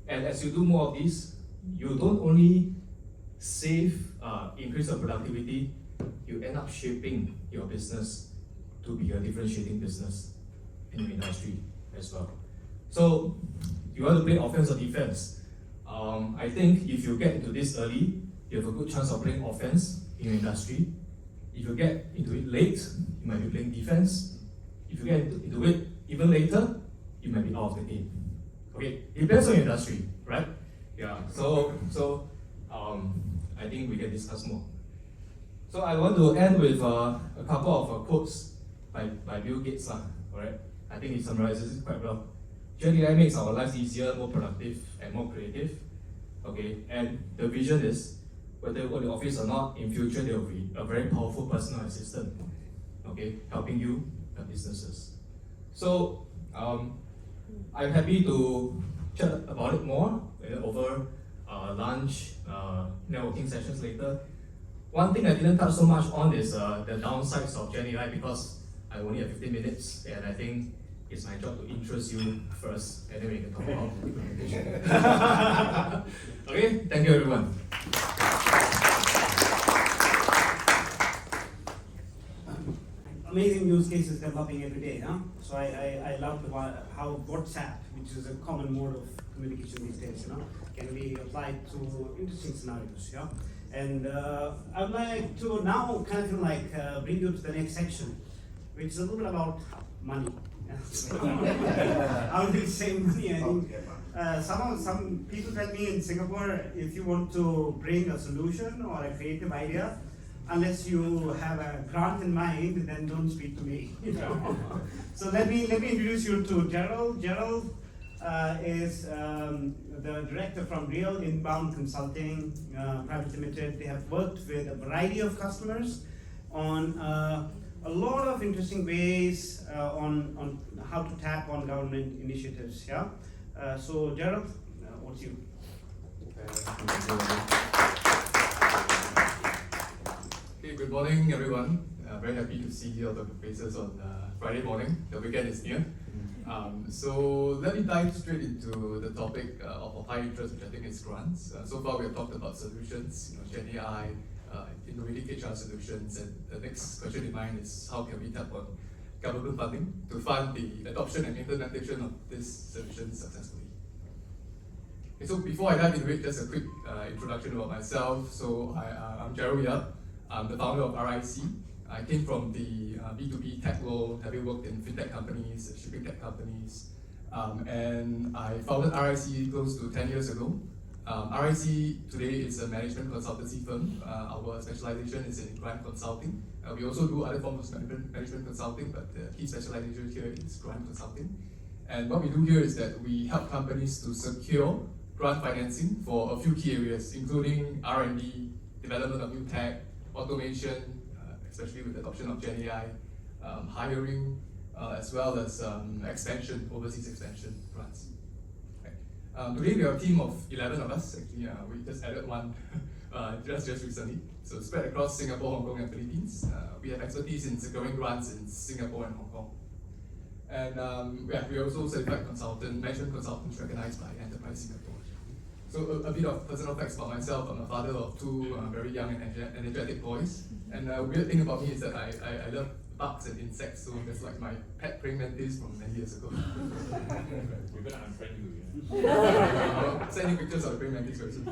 And as you do more of these, you don't only increase your productivity, you end up shaping your business to be a differentiating business in the industry as well. So, you want to play offense or defense? I think if you get into this early, you have a good chance of playing offense in your industry. If you get into it late, you might be playing defense. If you get into it even later, you might be out of the game. Okay, it depends on your industry, right? Yeah. So I think we can discuss more. So I want to end with a couple of quotes by Bill Gates. Alright, I think he summarizes it quite well. Gen AI makes our lives easier, more productive, and more creative. Okay, and the vision is, whether you go to the office or not, in future there will be a very powerful personal assistant, okay, helping you and businesses. So I'm happy to chat about it more over lunch, networking sessions later. One thing I didn't touch so much on is the downsides of Gen AI, because I only have 15 minutes, and I think it's my job to introduce you first, and then we can talk about implementation. Okay, thank you everyone. Amazing use cases developing every day, huh? So I love how WhatsApp, which is a common mode of communication these days, can be applied to interesting scenarios, yeah? And I would like to now kind of bring you to the next section, which is a little bit about money. How do you save money? I think some people tell me in Singapore, if you want to bring a solution or a creative idea, unless you have a grant in mind, then don't speak to me. So let me introduce you to Gerald. Gerald is the director from Real Inbound Consulting Private Limited. They have worked with a variety of customers on a lot of interesting ways on how to tap on government initiatives. Yeah. So Gerald, what's you? Okay, good morning everyone. Very happy to see you all the faces on Friday morning. The weekend is near. So let me dive straight into the topic of high interest, which I think is grants. So far we have talked about solutions, Gen AI, innovative HR solutions, and the next question in mind is how can we tap on government funding to fund the adoption and implementation of these solutions successfully. Okay, so before I dive into it, just a quick introduction about myself. So I'm Gerald. I'm the founder of RIC. I came from the B2B tech world, having worked in fintech companies, shipping tech companies, and I founded RIC close to 10 years ago. RIC today is a management consultancy firm. Our specialization is in grant consulting. We also do other forms of management consulting, but the key specialization here is grant consulting. And what we do here is that we help companies to secure grant financing for a few key areas, including R&D, development of new tech, automation, especially with the adoption of Gen AI, hiring, as well as expansion, overseas expansion grants. Okay. Today we are a team of 11 of us. Actually, we just added one just recently. So spread across Singapore, Hong Kong, and Philippines. We have expertise in securing grants in Singapore and Hong Kong. And we are also certified management consultants recognized by Enterprise Singapore. So a bit of personal facts about myself. I'm a father of two very young and energetic boys. And the weird thing about me is that I love bugs and insects, so that's like my pet praying mantis from many years ago. We're gonna unfriend you. I'll send you pictures of the praying mantis very soon.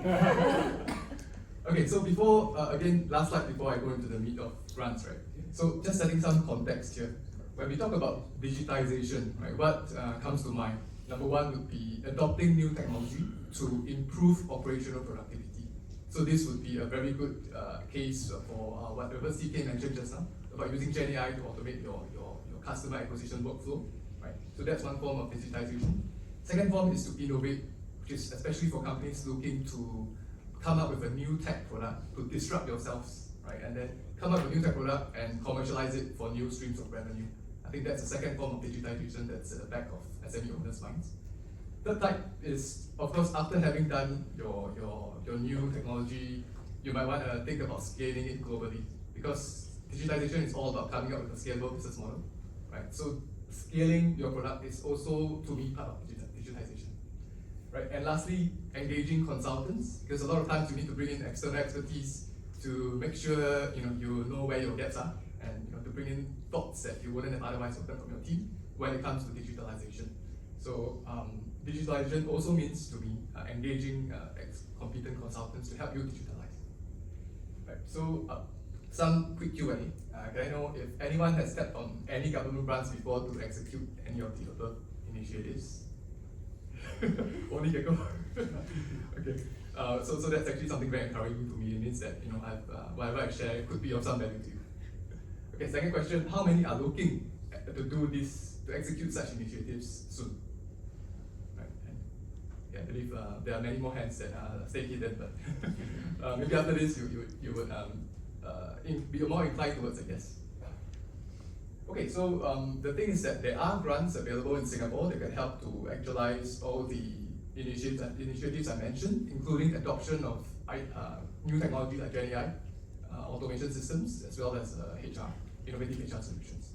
Okay, so before, again, last slide before I go into the meat of grants, right? So just setting some context here. When we talk about digitization, right, what comes to mind? Number one would be adopting new technology to improve operational productivity. So this would be a very good case for whatever CK mentioned just now, about using Gen AI to automate your customer acquisition workflow, right? So that's one form of digitization. Second form is to innovate, which is especially for companies looking to come up with a new tech product to disrupt yourselves, right? And then come up with a new tech product and commercialize it for new streams of revenue. I think that's the second form of digitization that's at the back of SME owners' minds. Third type is, of course, after having done your new technology, you might want to think about scaling it globally, because digitization is all about coming up with a scalable business model, right? So scaling your product is also, to me, part of digitization, right? And lastly, engaging consultants, because a lot of times you need to bring in external expertise to make sure you know where your gaps are, and to bring in thoughts that you wouldn't have otherwise gotten from your team when it comes to digitalization. So digitalization also means to me engaging competent consultants to help you digitalize. Right. So some quick Q&A. Can I know if anyone has stepped on any government grants before to execute any of the above initiatives? Only Gecko. Okay. So that's actually something very encouraging to me. It means that whatever I share could be of some value to you. Okay. Second question: how many are looking to do this, to execute such initiatives soon? I believe there are many more hands that stay hidden, but maybe after this you would be more inclined towards a yes. Okay, so the thing is that there are grants available in Singapore that can help to actualize all the initiatives I mentioned, including adoption of new technology like Gen AI, automation systems, as well as HR, innovative HR solutions.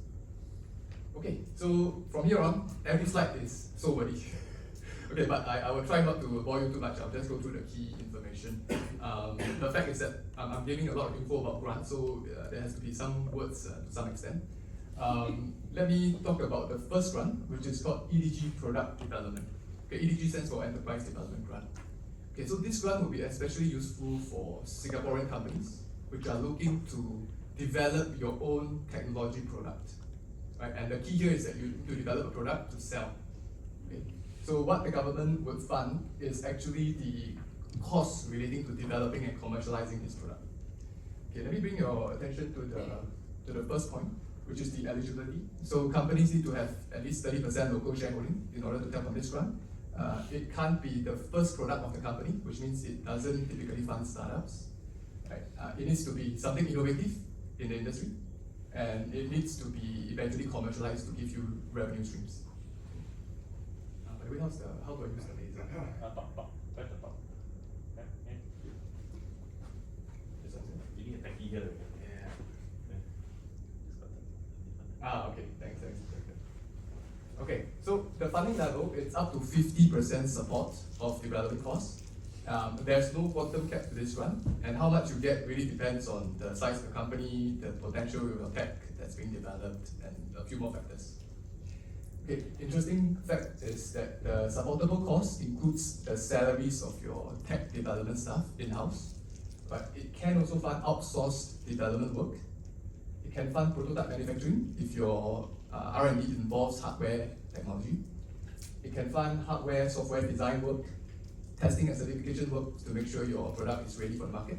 Okay, so from here on, every slide is so wordy. Okay, but I will try not to bore you too much. I'll just go through the key information. The fact is that I'm giving a lot of info about grants, so there has to be some words to some extent. Let me talk about the first grant, which is called EDG Product Development. Okay, EDG stands for Enterprise Development Grant. Okay, so this grant will be especially useful for Singaporean companies which are looking to develop your own technology product. Right? And the key here is that you need to develop a product to sell. Okay? So what the government would fund is actually the costs relating to developing and commercializing this product. Okay, let me bring your attention to the first point, which is the eligibility. So companies need to have at least 30% local shareholding in order to tap on this grant. It can't be the first product of the company, which means it doesn't typically fund startups. Right? It needs to be something innovative in the industry, and it needs to be eventually commercialized to give you revenue streams. By the way, how do I use the laser? Top. Press the top. Okay. This one's it. You need a techie here. Yeah. Okay, thanks. Okay, so the funding level, it's up to 50% support of development costs. There's no quantum cap to this grant, and how much you get really depends on the size of the company, the potential of your tech that's being developed, and a few more factors. Okay, interesting fact is that the supportable cost includes the salaries of your tech development staff in-house, but it can also fund outsourced development work. It can fund prototype manufacturing if your R&D involves hardware technology. It can fund hardware, software design work, testing and certification work to make sure your product is ready for the market,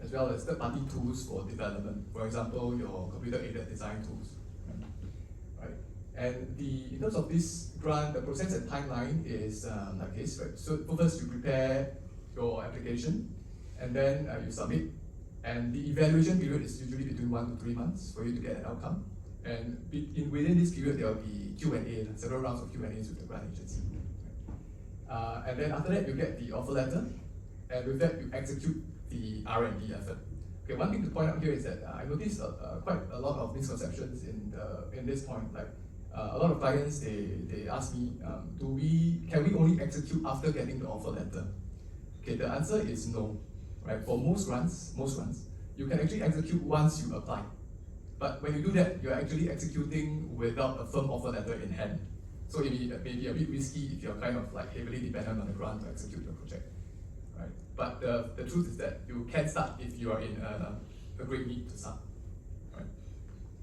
as well as third-party tools for development. For example, your computer-aided design tools. Right? And in terms of this grant, the process and timeline is like this. Right? So first you prepare your application, and then you submit. And the evaluation period is usually between 1 to 3 months for you to get an outcome. And within this period, there will be Q&A, several rounds of Q&As with the grant agency. And then after that, you get the offer letter, and with that, you execute the R&D effort. Okay, one thing to point out here is that I noticed quite a lot of misconceptions in this point. Like a lot of clients, they ask me, can we only execute after getting the offer letter? Okay, the answer is no. Right? For most grants, you can actually execute once you apply. But when you do that, you're actually executing without a firm offer letter in hand. So it may be a bit risky if you're kind of like heavily dependent on the grant to execute your project. Right? But the truth is that you can start if you are in a great need to start. Right?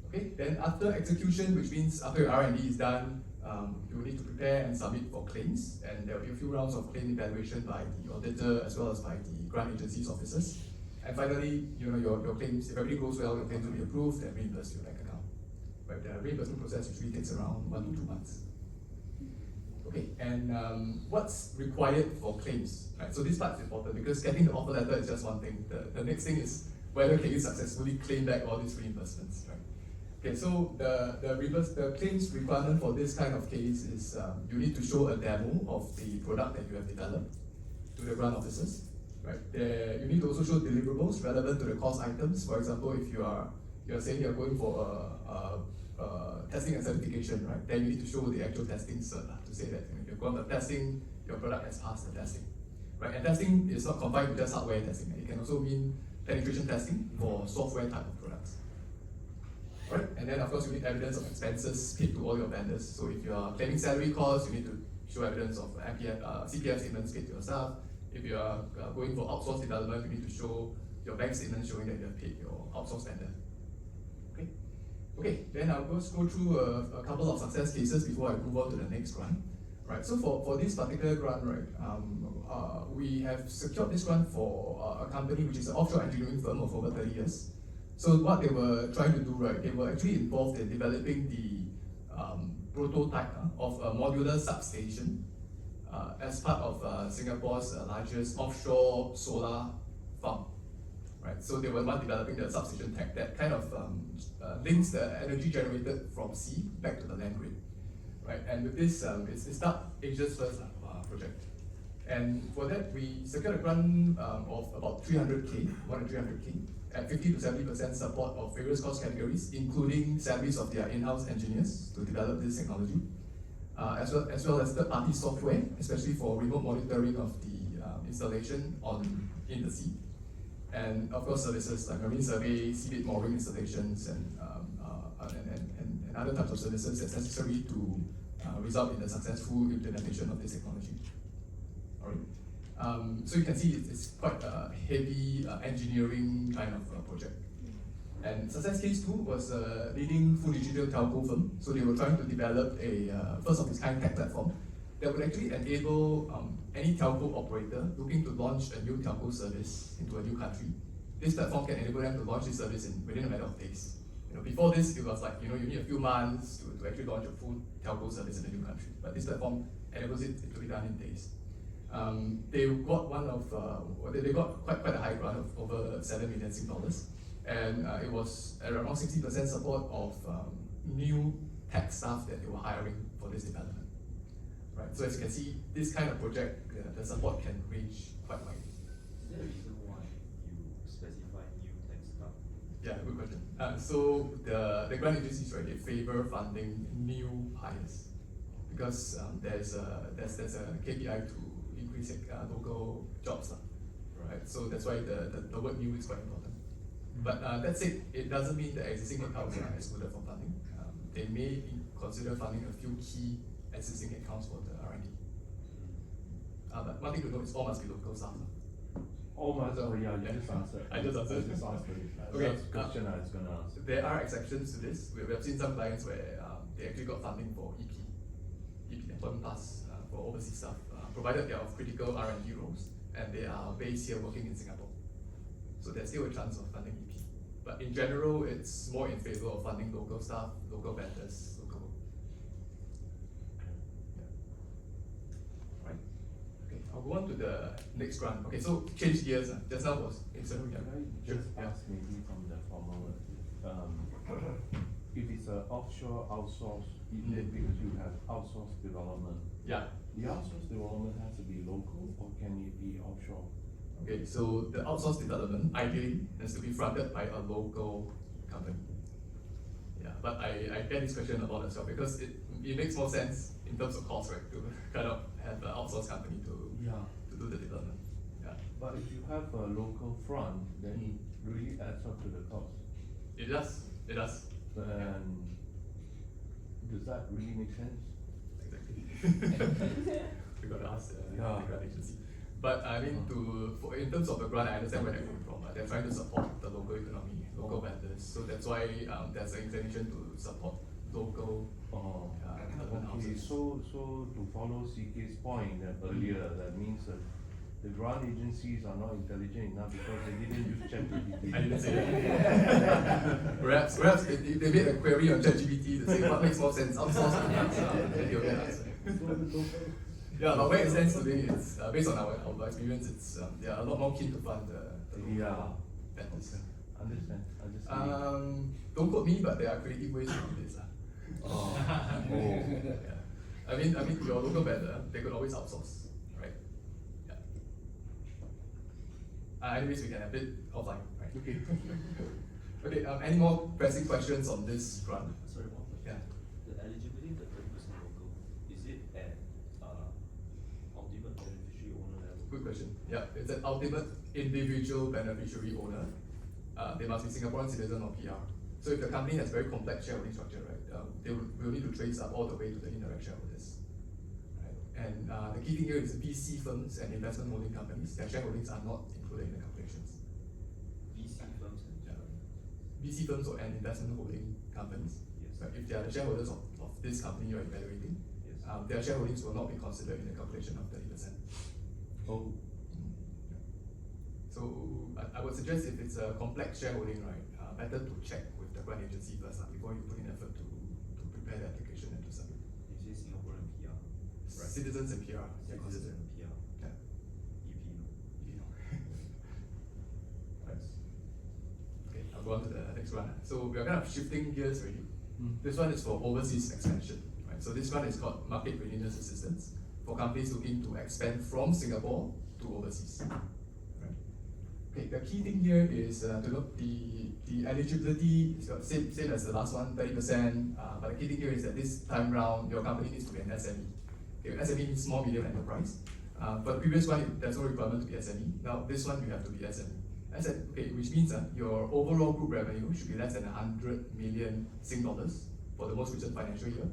Okay, then after execution, which means after your R&D is done, you will need to prepare and submit for claims, and there will be a few rounds of claim evaluation by the auditor as well as by the grant agency's officers. And finally, your claims, if everything goes well, your claims will be approved and reimbursed to your bank account. Right? The reimbursement process usually takes around 1 to 2 months. Okay, and what's required for claims? Right? So this part is important because getting the offer letter is just one thing. The next thing is whether can you successfully claim back all these reimbursements. Right? Okay, so the claims requirement for this kind of case is you need to show a demo of the product that you have developed to the grant officers. Right? You need to also show deliverables relevant to the cost items. For example, if you're saying you're going for testing and certification, right? Then you need to show the actual testing cert to say that if you're going for testing, your product has passed the testing. Right? And testing is not confined to just hardware testing. It can also mean penetration testing for software type of products. Right? And then of course you need evidence of expenses paid to all your vendors. So if you are claiming salary costs, you need to show evidence of CPF statements paid to your staff. If you are going for outsourced development, you need to show your bank statement showing that you have paid your outsourced vendor. Okay, then I'll just go through a couple of success cases before I move on to the next grant. Right, so for this particular grant, right, we have secured this grant for a company which is an offshore engineering firm of over 30 years. So what they were trying to do, right, they were actually involved in developing the prototype of a modular substation as part of Singapore's largest offshore solar farm. Right, so they were developing the substation tech that kind of links the energy generated from sea back to the land grid. Right, and with this, it's not Asia's first project. And for that, we secured a grant of about 300K, more than 300K. at 50 to 70% support of various cost categories, including salaries of their in-house engineers to develop this technology, as well as third-party software, especially for remote monitoring of the installation in the sea. And of course, services like marine survey, seabed mooring installations, and other types of services that's necessary to result in the successful implementation of this technology. All right. So you can see it's quite a heavy engineering kind of project. And success case 2 was a leading full digital telco firm. So they were trying to develop a first of its kind tech platform that would actually enable any telco operator looking to launch a new telco service into a new country. This platform can enable them to launch this service within a matter of days. Before this, it was like you need a few months to actually launch a full telco service in a new country. But this platform enables it to be done in days. They got they got quite a high grant of over 7 million Sing dollars, and it was around 60% support of new tech staff that they were hiring for this development. Right. So as you can see, this kind of project, the support can range quite widely. Is there a reason why you specify new tech staff? Yeah, good question. So the grant agencies, right, they favor funding new hires because there's a KPI to increase local jobs, right? So that's why the word new is quite important. But that said, it doesn't mean that existing accounts are excluded from funding. They may consider funding a few key existing accounts for the R&D. But one thing to note is all must be local staff. Oh, yeah, you just answered. I just answered. That's the Okay, question I was going to ask. There are exceptions to this. We have seen some clients where they actually got funding for EP, Employment Pass, for overseas staff, provided they are of critical R&D roles and they are based here working in Singapore. So there's still a chance of funding EP. But in general, it's more in favor of funding local staff, local vendors, local work. Yeah. Right. Okay, I'll go on to the next grant. Okay, so change gears. Just now was external. Can I just ask maybe from the formal, if it's an offshore outsource, is it because you have outsourced development? Yeah. The outsourced development has to be local or can it be offshore? Okay, so the outsourced development ideally has to be funded by a local company. Yeah, but I get this question a lot as well because it makes more sense in terms of cost, right? To kind of have an outsourced company to do the development. Yeah. But if you have a local front, then it really adds up to the cost. It does. It does. Then does that really make sense? Exactly. We got to ask the grant agency. But I mean, in terms of the grant, I understand where they're coming from. They're trying to support the local economy, local vendors. So that's why there's an inclination to support local. Okay, so to follow CK's point earlier, that means that the grant agencies are not intelligent enough because they didn't use ChatGPT. I didn't say that. perhaps if they made a query on ChatGPT to say what makes more sense, outsource then they'll get answer. Yeah, but where it stands today, it's based on our experience. It's they are a lot more keen to fund the vendors. Understand. Don't quote me, but there are creative ways to do this. Yeah. I mean, your local vendor, they could always outsource, right? Yeah. Anyways, we can have it offline, right? Okay. Okay. Any more pressing questions on this grant? Sorry, one question. Yeah. The eligibility, the 30% local, is it at ultimate beneficiary owner level? Good question. Yeah, it's an ultimate individual beneficiary owner. They must be Singaporean citizen or PR. So if the company has very complex shareholding structure, right, they will need to trace up all the way to the indirect shareholders. Right? And the key thing here is VC firms and investment holding companies. Their shareholdings are not included in the calculations. VC firms and VC firms and investment holding companies. Yes. Right? If they are the shareholders of this company you're evaluating, yes. Their shareholdings will not be considered in the calculation of 30%. Oh. So I would suggest if it's a complex shareholding, right, better to check with the grant agency first before you put in effort to prepare the application and to submit. You say Singaporean PR. Right. Citizens and PR. Citizens and PR. Yeah. EP no. Right. Okay, I'll go on to the next one. So we are kind of shifting gears already. This one is for overseas expansion. Right? So this one is called market readiness assistance for companies looking to expand from Singapore to overseas. Right? Okay, the key thing here is to note the eligibility is the same as the last one, 30%. But the key thing here is that this time round, your company needs to be an SME. Okay, SME means small medium enterprise. For the previous one, there's no requirement to be SME. Now this one, you have to be SME. Okay, which means your overall group revenue should be less than 100 million Sing dollars for the most recent financial year,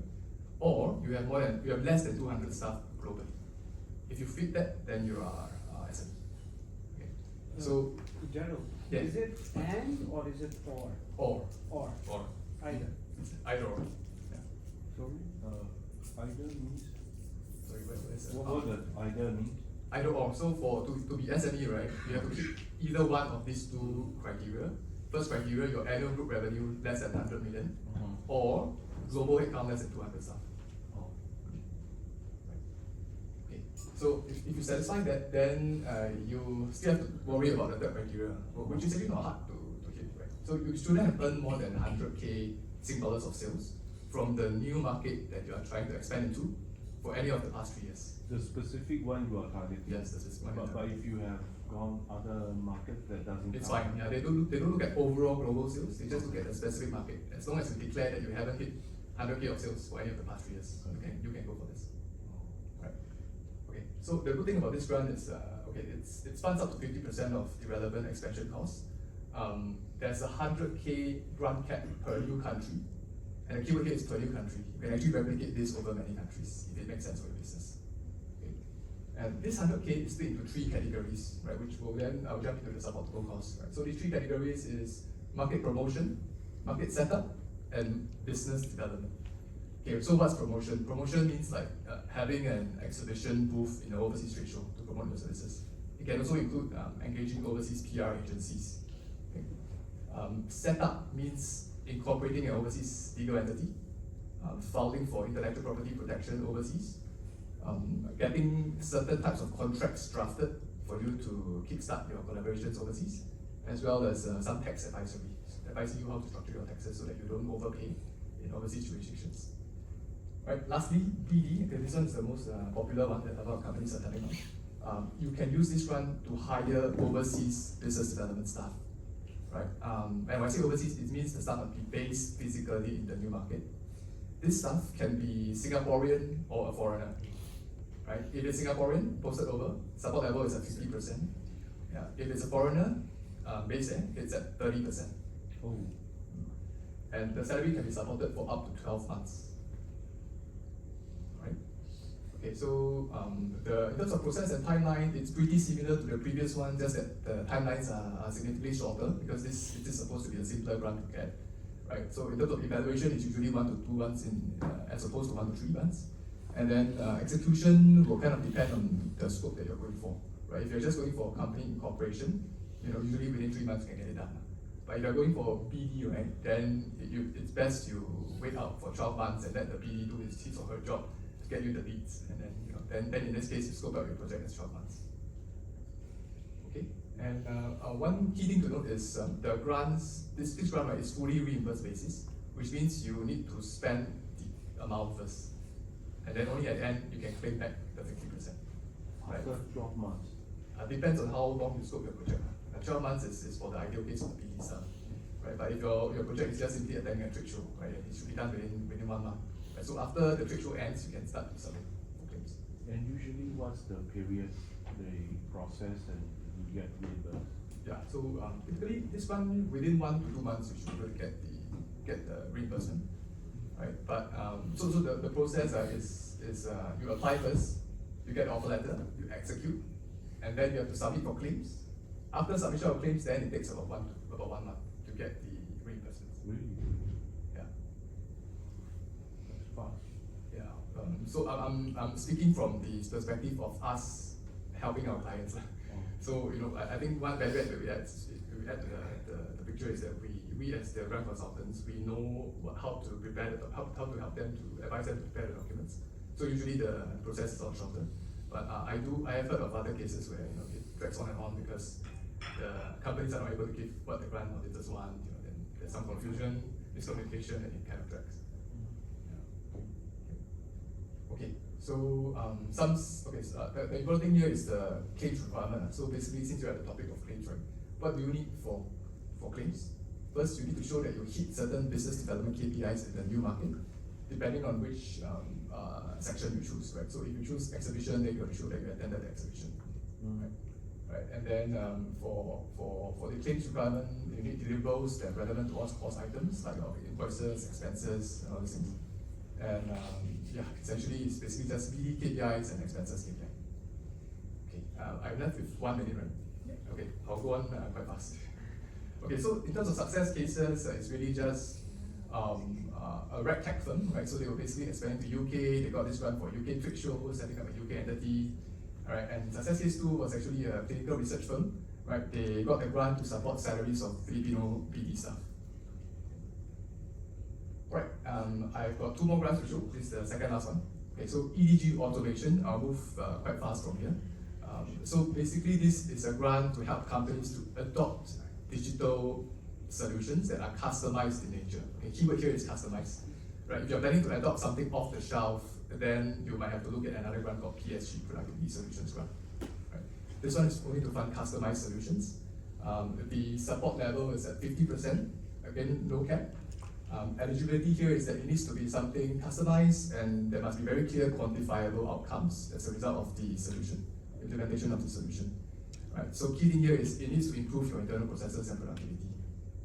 or you have less than 200 staff globally. If you fit that, then you are SME. Okay. So Gerald, yeah. is it and or is it or? Or Either. either or. Yeah. Sorry, either means, Sorry, where is it? what does either mean? Either or. So to be SME, right, you have to hit either one of these two criteria. First criteria, your annual group revenue less than 100 million, or global headcount less than 200 staff. Oh. Okay. So if you satisfy that, then you still have to worry about the third criteria, which is actually not hard to hit, right? So you shouldn't have earned more than 100k Sing dollars of sales from the new market that you are trying to expand into for any of the past 3 years. The specific one you are targeting? Yes, the specific one. But if you have gone other markets, that doesn't It's count. fine. Yeah, they don't look at overall global sales. They just look at the specific market. As long as you declare that you haven't hit 100k of sales for any of the past 3 years, you can go for this. Right. Okay. So the good thing about this grant is it funds up to 50% of the relevant expansion costs. There's a 100k grant cap per new country, and the keyword here is per new country. You can actually replicate this over many countries if it makes sense for your business. Okay. And this 100k is split into 3 categories, right? Which will then I'll jump into the suboptimal costs. Right? So these 3 categories is market promotion, market setup, and business development. Okay, so what's promotion? Promotion means like having an exhibition booth in an overseas trade show to promote your services. It can also include engaging overseas PR agencies. Okay. Setup means incorporating an overseas legal entity, filing for intellectual property protection overseas, getting certain types of contracts drafted for you to kickstart your collaborations overseas, as well as some tax advisory, advising you how to structure your taxes so that you don't overpay in overseas jurisdictions. Right. Lastly, BD. Okay, this one is the most popular one that a lot of companies are tapping on. You can use this one to hire overseas business development staff. Right. And when I say overseas, it means the staff must be based physically in the new market. This staff can be Singaporean or a foreigner. Right. If it's Singaporean, posted over, support level is at 50%. Yeah. If it's a foreigner, based there, it's at 30%. Oh. And the salary can be supported for up to 12 months. Right? Okay, so in terms of process and timeline, it's pretty similar to the previous one, just that the timelines are significantly shorter because this is supposed to be a simpler grant to get. Right? So in terms of evaluation, it's usually 1 to 2 months as opposed to 1 to 3 months. And then execution will kind of depend on the scope that you're going for. Right? If you're just going for company incorporation, usually within 3 months you can get it done. But if you're going for BD, right, then it's best you wait out for 12 months and let the BD do his or her job to get you the leads. And then, then in this case, you scope out your project as 12 months. Okay, and one key thing to note is the grants, this grant, right, is fully reimbursed basis, which means you need to spend the amount first. And then only at the end, you can claim back the 50%. Right? After 12 months. Depends on how long you scope your project. 12 months is for the ideal case of the BD stuff, right? But if your project is just simply attending a trade show, right, it should be done within 1 month. Right? So after the trade show ends, you can start to submit claims. And usually, what's the period they process and you get reimbursed? Yeah. So typically, this one within 1 to 2 months, you should be able to get the reimbursement, right? But so the process is you apply first, you get the offer letter, you execute, and then you have to submit for claims. After submission of claims, then it takes about 1 month to get the reimbursement. Really? Yeah. That's fast. Yeah. So I'm speaking from the perspective of us helping our clients. So I think one value add that we add to the picture is that we as the grant consultants, we know how to prepare how to help them to advise them to prepare the documents. So usually the process is a lot shorter. But I have heard of other cases where it drags on and on because the companies are not able to give what the grant auditors want. Then there's some confusion, miscommunication, and it kind of drags. Yeah. Okay. So the important thing here is the claims requirement. So basically, since you're at the topic of claims, right, what do you need for claims? First, you need to show that you hit certain business development KPIs in the new market, depending on which section you choose, right? So if you choose exhibition, then you have to show that you attended the exhibition, right? And then for the claims requirement, you need deliverables that are relevant to all cost items, like your invoices, expenses, and all these things. And yeah, essentially it's basically just BD KPIs and expenses KPI. Okay, I'm left with 1 minute, right? Yeah. Okay, I'll go on quite fast. Okay, so in terms of success cases, it's really just a rec tech firm, right? So they were basically expanding to UK, they got this grant for UK trade show, setting up a UK entity, right? And success case 2 was actually a clinical research firm, right? They got the grant to support salaries of Filipino PD staff. Right, I've got 2 more grants to show. This is the second last one. Okay, so EDG automation, I'll move quite fast from here. So basically this is a grant to help companies to adopt digital solutions that are customized in nature. Okay, keyword here is customized. Right, if you're planning to adopt something off the shelf, then you might have to look at another grant called PSG, Productivity Solutions Grant. Right. This one is only to fund customized solutions. The support level is at 50%, again, no cap. Eligibility here is that it needs to be something customized and there must be very clear quantifiable outcomes as a result of the solution, implementation of the solution. Right. So key thing here is it needs to improve your internal processes and productivity.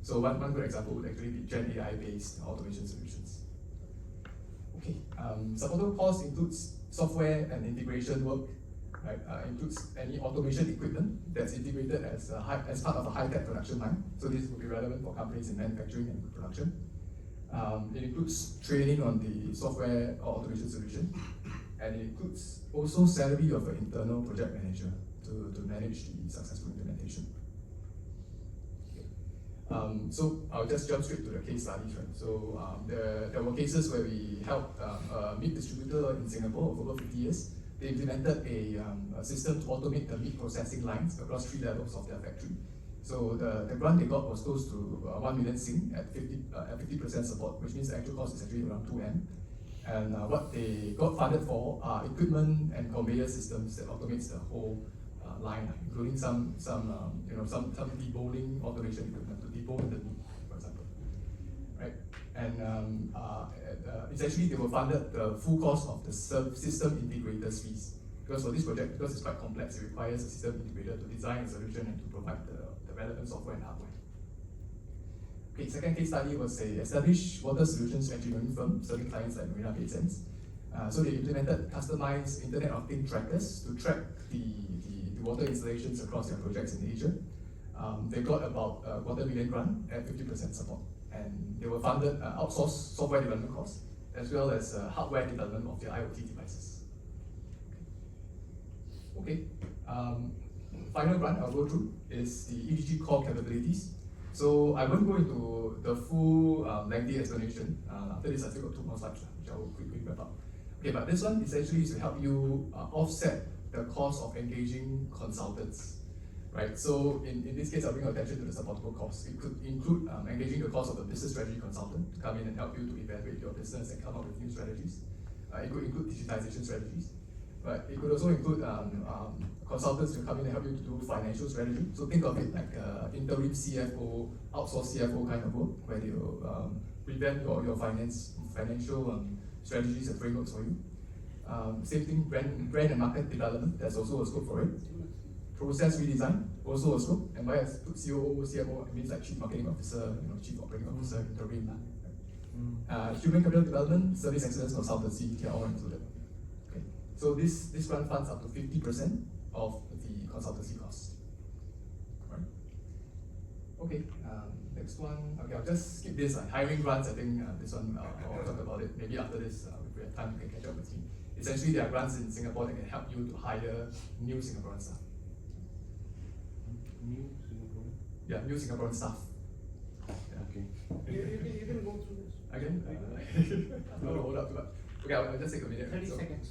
So one good example would actually be Gen AI based automation solutions. Okay, supportable cost includes software and integration work, right? Includes any automation equipment that's integrated as part of a high-tech production line. So this will be relevant for companies in manufacturing and production. It includes training on the software or automation solution, and it includes also salary of an internal project manager to manage the successful implementation. So I'll just jump straight to the case studies, right? So there were cases where we helped a meat distributor in Singapore of over 50 years. They implemented a system to automate the meat processing lines across 3 levels of their factory. So the grant they got was close to 1 million Sing at 50% support, which means the actual cost is actually around 2M. And what they got funded for are equipment and conveyor systems that automates the whole line, including some deboning automation equipment to debone the meat, for example, right? And essentially they were funded the full cost of the system integrators fees, because for this project, because it's quite complex, it requires a system integrator to design a solution and to provide the relevant software and hardware. Okay, second case study was a established water solutions engineering firm serving clients like Marina Bay Sands. So they implemented customized Internet of Things trackers to track the water installations across their projects in Asia. They got about a $250,000 grant at 50% support, and they were funded outsourced software development costs as well as hardware development of their IoT devices. Okay, final grant I'll go through is the EDG core capabilities. So I won't go into the full lengthy explanation. After this, I still got 2 more slides, which I will quickly wrap up. Okay, but this one essentially is to help you offset the cost of engaging consultants, right? So in this case, I'll bring your attention to the supportable costs. It could include engaging the cost of a business strategy consultant to come in and help you to evaluate your business and come up with new strategies. It could include digitization strategies, but it could also include consultants to come in and help you to do financial strategy. So think of it like interim CFO, outsourced CFO kind of work, where they will revamp your financial strategies and frameworks for you. Same thing, brand and market development, there's also a scope for it. Process redesign, also a scope. And why I put COO, CMO, it means like Chief Marketing Officer, Chief Operating Officer, interim. Human capital development, service excellence consultancy, they are all included. Okay. So this grant funds up to 50% of the consultancy costs. Right. Okay, next one. Okay, I'll just skip this. Hiring grants, I think this one I'll talk about it. Maybe after this, if we have time, we can catch up with you. Essentially, there are grants in Singapore that can help you to hire new Singaporean staff. New Singaporean? Yeah, new Singaporean staff. Yeah. Okay. You can go through this. Again? No, hold up. Okay, I'll just take a minute. 30 seconds.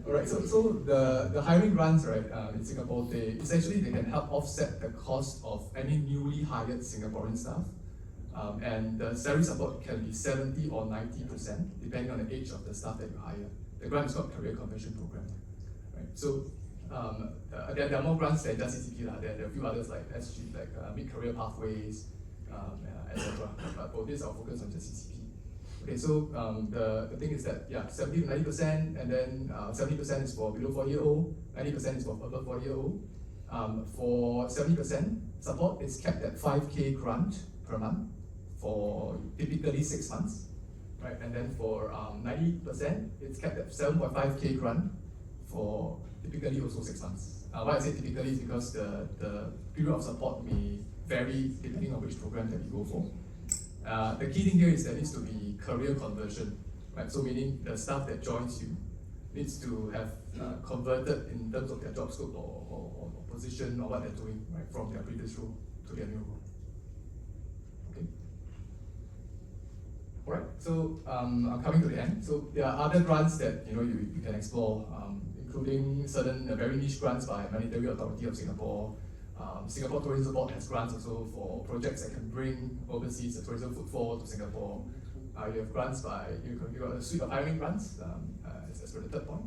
Alright, so the hiring grants, right, in Singapore, they can help offset the cost of any newly hired Singaporean staff. And the salary support can be 70 or 90%, depending on the age of the staff that you hire. The grant is called Career Conversion Program. Right? So There are more grants than just CCP lah. There are a few others like SG, like mid-career pathways, etc. But for this, I'll focus on just CCP. Okay, so the thing is that 70 to 90%, and then 70% is for below 40-year-old, 90% is for above 40-year-old. For 70% support, it's capped at 5K grant per month for typically 6 months, right? And then for 90%, it's capped at 7.5K grant for typically also 6 months. Why I say typically is because the period of support may vary depending on which program that we go for. The key thing here is there needs to be career conversion, right? So meaning the staff that joins you needs to have converted in terms of their job scope or position or what they're doing, right, from their previous role to their new role. Okay. Alright, so I'm coming to the end. So there are other grants that you can explore, including certain very niche grants by Monetary Authority of Singapore. Singapore Tourism Board has grants also for projects that can bring overseas the tourism footfall to Singapore. You have grants by, you got a suite of hiring grants, as for the third point.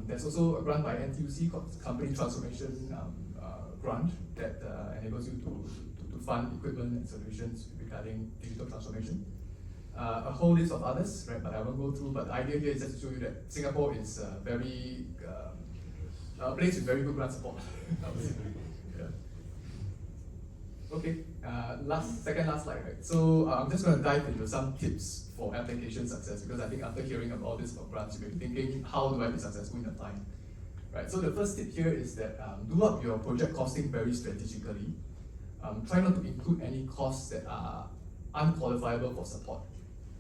There's also a grant by NTUC called Company Transformation Grant that enables you to fund equipment and solutions regarding digital transformation. A whole list of others, right, but I won't go through, but the idea here is just to show you that Singapore is a place with very good grant support. Okay, second last slide, right? So I'm just going to dive into some tips for application success, because I think after hearing about all this about grants, you may be thinking, how do I be successful in applying? Right, so the first tip here is that do up your project costing very strategically. Try not to include any costs that are unqualifiable for support.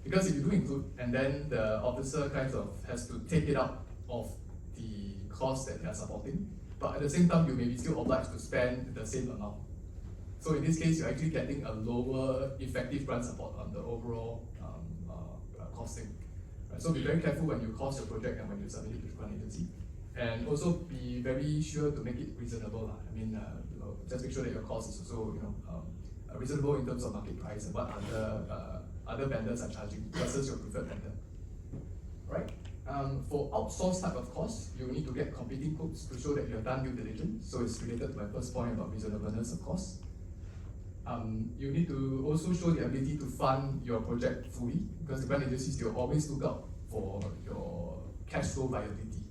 Because if you do include, and then the officer kind of has to take it out of the cost that they are supporting, but at the same time, you may be still obliged to spend the same amount. So in this case, you're actually getting a lower effective grant support on the overall costing. Right? So be very careful when you cost your project and when you submit it to the grant agency. And also be very sure to make it reasonable. I mean, just make sure that your cost is also reasonable in terms of market price and what other vendors are charging versus your preferred vendor. Right? For outsourced type of costs, you need to get competing quotes to show that you have done due diligence. So it's related to my first point about reasonableness of cost. You need to also show the ability to fund your project fully, because the grant agencies, they'll always look out for your cash flow viability.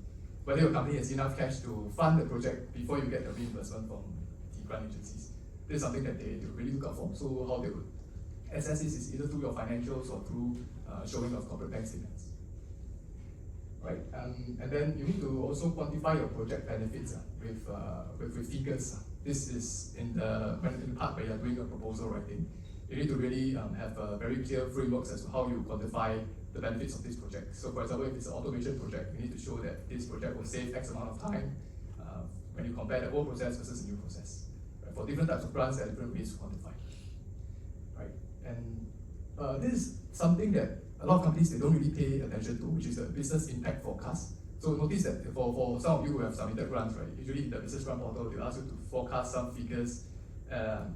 Whether your company has enough cash to fund the project before you get the reimbursement from the grant agencies. This is something that they really look out for. So how they would assess this is either through your financials or through showing of corporate bank statements. Right? And then you need to also quantify your project benefits with figures. This is in the part where you're doing your proposal writing. You need to really have very clear frameworks as to how you quantify the benefits of this project. So for example, if it's an automation project, you need to show that this project will save X amount of time when you compare the old process versus the new process. Right? For different types of grants, there are different ways to quantify. Right? And this is something that a lot of companies, they don't really pay attention to, which is the business impact forecast. So notice that for some of you who have submitted grants, right, usually in the business grant portal, they'll ask you to forecast some figures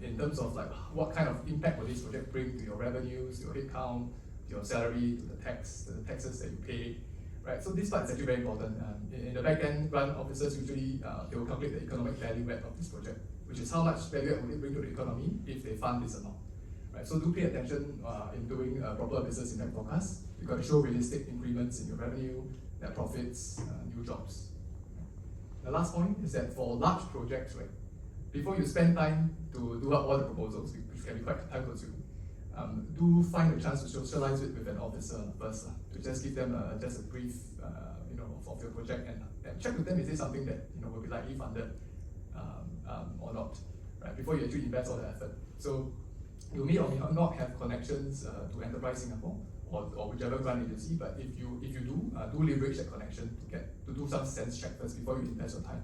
in terms of like what kind of impact will this project bring to your revenues, your headcount, your salary, to the taxes that you pay, right? So this part is actually very important. In the back end, grant officers usually they will calculate the economic value add of this project, which is how much value add will it bring to the economy if they fund this amount. Right, so do pay attention in doing a proper business impact forecast. You've got to show realistic increments in your revenue, net profits, new jobs. The last point is that for large projects, right, before you spend time to do up all the proposals, which can be quite time consuming, do find a chance to socialize it with an officer first, to just give them just a brief, of your project and check with them, is it something that will be likely funded or not, right? Before you actually invest all the effort. So you may or may not have connections to Enterprise Singapore or whichever grant agency, but if you do leverage that connection to do some sense check first before you invest your time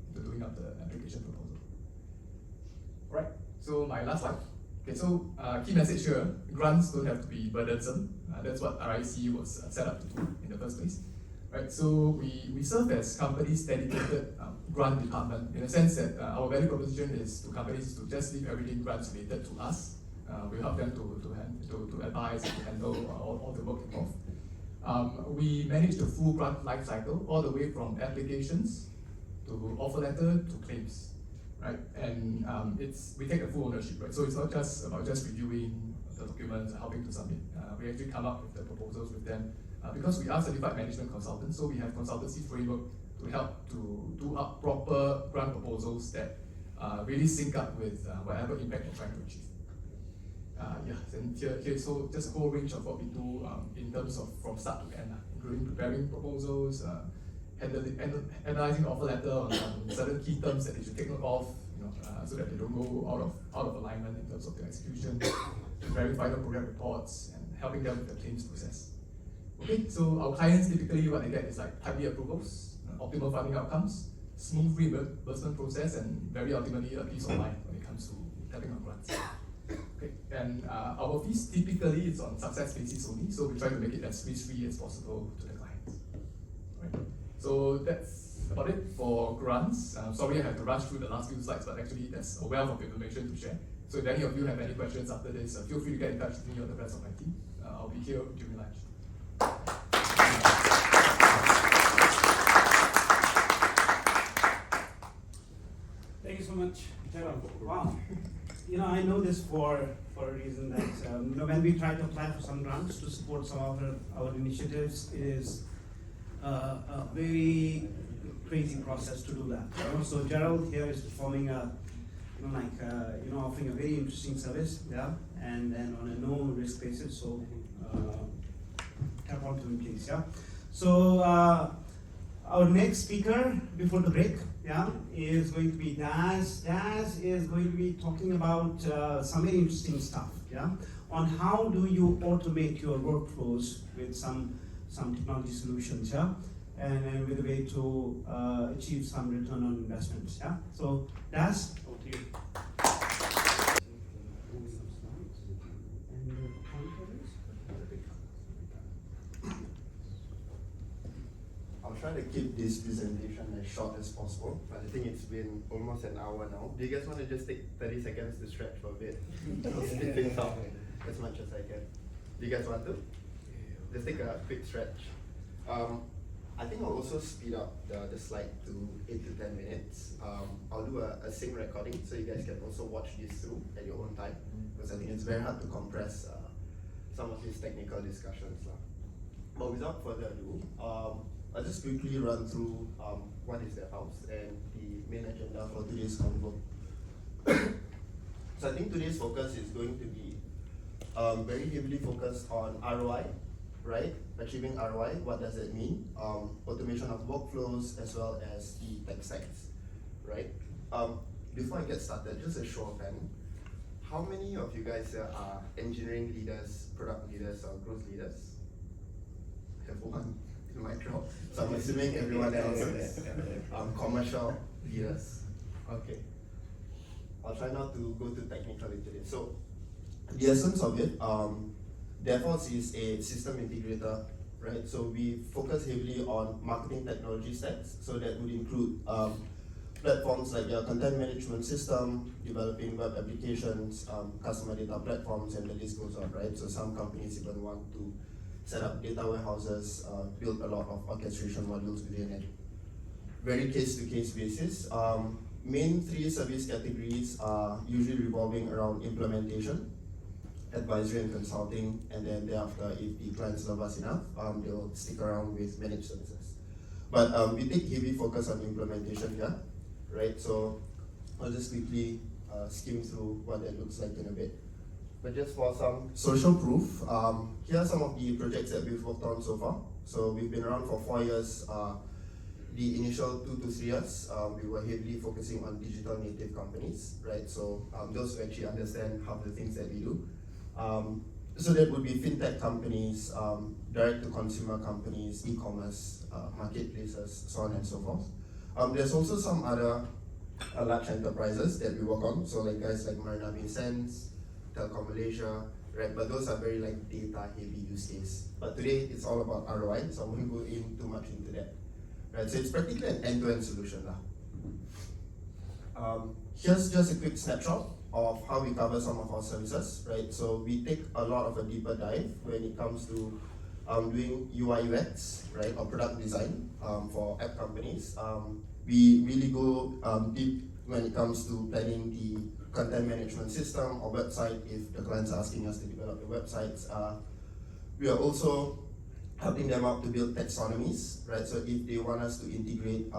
into doing up the application proposal. Right. So my last slide. Okay, so key message here: grants don't have to be burdensome. That's what RIC was set up to do in the first place. Right. So we serve as companies' dedicated grant department, in the sense that our value proposition is to companies to just leave everything grants related to us. We help them to advise and to handle all the work involved. We manage the full grant life cycle, all the way from applications to offer letter to claims, right? And we take the full ownership, right? So it's not just about just reviewing the documents and helping to submit. We actually come up with the proposals with them because we are certified management consultants, so we have consultancy framework to help to do up proper grant proposals that really sync up with whatever impact we're trying to achieve. And here, so just a whole range of what we do in terms of from start to end, including preparing proposals, analyzing the offer letter on certain key terms that they should take note of, so that they don't go out of alignment in terms of their execution, preparing final program reports, and helping them with the claims process. Okay, so our clients typically what they get is like timely approvals, optimal funding outcomes, smooth reimbursement process, and very ultimately a peace of mind when it comes to tapping on grants. Okay, and our fees typically it's on success basis only, so we try to make it as risk-free as possible to the clients. Right. So that's about it for grants. Sorry I have to rush through the last few slides, but actually there's a wealth of information to share. So if any of you have any questions after this, feel free to get in touch with me or the rest of my team. I'll be here during lunch. Thank you so much, Gerald. Wow. I know this for a reason that when we try to apply for some grants to support some of our initiatives, it is a very crazy process to do that. So Gerald here is performing offering a very interesting service, and on a no risk basis. So tap on to him, please, So our next speaker before the break, is going to be Daz. Daz is going to be talking about some very interesting stuff, on how do you automate your workflows with some technology solutions, and with a way to achieve some return on investments, So Daz, over to you. I'll try to keep this presentation as short as possible, but I think it's been almost an hour now. Do you guys want to just take 30 seconds to stretch for a bit? I'll speed things up as much as I can. Do you guys want to? Just take a quick stretch. I think I'll also speed up the slide to 8 to 10 minutes. I'll do a sync recording so you guys can also watch this through at your own time, because I think it's very hard to compress some of these technical discussions. But without further ado, I'll just quickly run through what is the house and the main agenda for today's convo. So I think today's focus is going to be very heavily focused on ROI, right? Achieving ROI, what does that mean? Automation of workflows as well as the tech stacks, right? Before I get started, just a show of hands. How many of you guys here are engineering leaders, product leaders, or growth leaders? I have one in my crowd. So I'm assuming everyone else is commercial leaders. Okay. I'll try not to go too technical into this. So the essence of it, DevOps is a system integrator, right? So we focus heavily on marketing technology stacks. So that would include platforms like your content management system, developing web applications, customer data platforms, and the list goes on, right? So some companies even want to set up data warehouses, build a lot of orchestration modules within it. Very case-to-case basis. Main three service categories are usually revolving around implementation, advisory and consulting, and then thereafter, if the clients love us enough, they'll stick around with managed services. But we take heavy focus on implementation here, right? So I'll just quickly skim through what that looks like in a bit. But just for some social proof, here are some of the projects that we've worked on so far. So we've been around for 4 years. The initial 2 to 3 years, we were heavily focusing on digital native companies, right? So those who actually understand half the things that we do. So that would be fintech companies, direct-to-consumer companies, e-commerce, marketplaces, so on and so forth. There's also some other large enterprises that we work on. So like guys like Marina Bay Sands, Telkom Malaysia, right? But those are very like data-heavy use case. But today it's all about ROI, so I won't go in too much into that. Right, so it's practically an end-to-end solution. Here's just a quick snapshot of how we cover some of our services, right? So we take a lot of a deeper dive when it comes to doing UI UX, right, or product design for app companies. We really go deep when it comes to planning the content management system or website if the clients are asking us to develop the websites. We are also helping them out to build taxonomies, right? So if they want us to integrate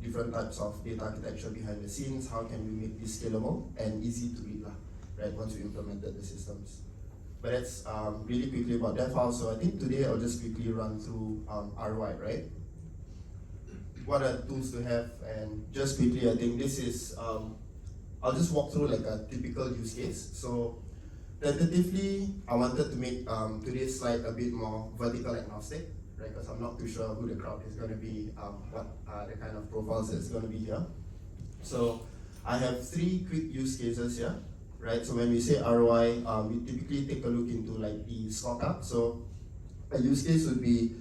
different types of data architecture behind the scenes, how can we make this scalable and easy to read, right? Once we implemented the systems. But that's really quickly about DevHouse. So I think today I'll just quickly run through ROI, right? What are tools to have? And just quickly, I think this is, I'll just walk through like a typical use case. So tentatively, I wanted to make today's slide a bit more vertical agnostic, right? Because I'm not too sure who the crowd is going to be, what the kind of profiles that's going to be here. So I have 3 quick use cases here, right? So when we say ROI, we typically take a look into like the scorecard. So a use case would be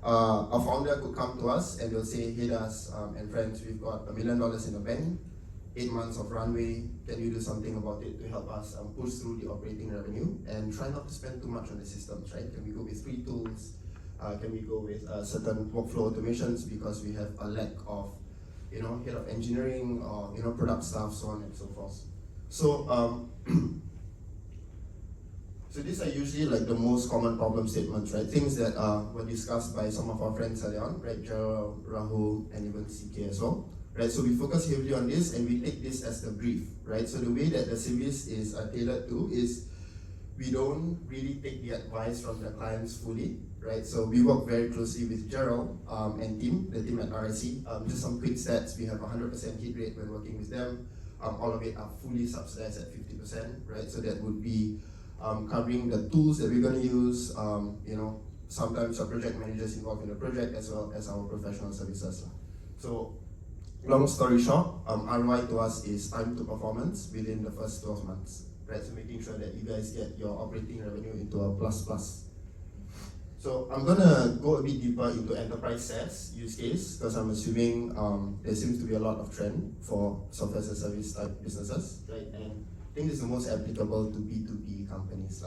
a founder could come to us and they'll say, hey Daz and friends, we've got $1 million in the bank, 8 months of runway, can you do something about it to help us push through the operating revenue and try not to spend too much on the systems, right? Can we go with free tools? Can we go with certain workflow automations because we have a lack of, head of engineering or, product staff, so on and so forth. So, so these are usually like the most common problem statements, right? Things that were discussed by some of our friends earlier on, right? Gerald, Rahul, and even CK as well. Right, so we focus heavily on this and we take this as the brief, right? So the way that the service is tailored to is we don't really take the advice from the clients fully, right? So we work very closely with Gerald and the team at RSC. Just some quick stats, we have 100% hit rate when working with them. All of it are fully subsidized at 50%, right? So that would be covering the tools that we're going to use, sometimes our project managers involved in the project as well as our professional services. So long story short, ROI to us is time to performance within the first 12 months, right? So making sure that you guys get your operating revenue into a plus. So I'm gonna go a bit deeper into enterprise SaaS use case because I'm assuming there seems to be a lot of trend for software as a service type businesses, right? And I think this is the most applicable to B2B companies.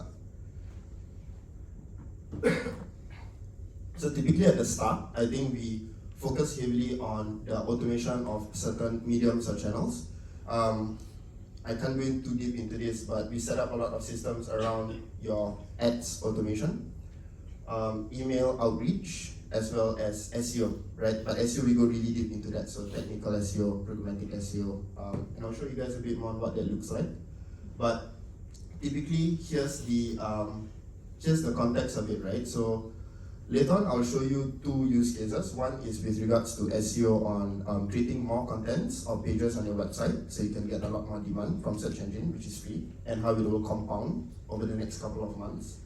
So typically at the start, I think we focus heavily on the automation of certain mediums or channels. I can't go too deep into this, but we set up a lot of systems around your ads automation, email outreach, as well as SEO, right? But SEO, we go really deep into that, so technical SEO, programmatic SEO, and I'll show you guys a bit more on what that looks like. But typically, here's the context of it, right? So later on, I'll show you 2 use cases. One is with regards to SEO on creating more contents or pages on your website so you can get a lot more demand from search engine, which is free, and how it will compound over the next couple of months.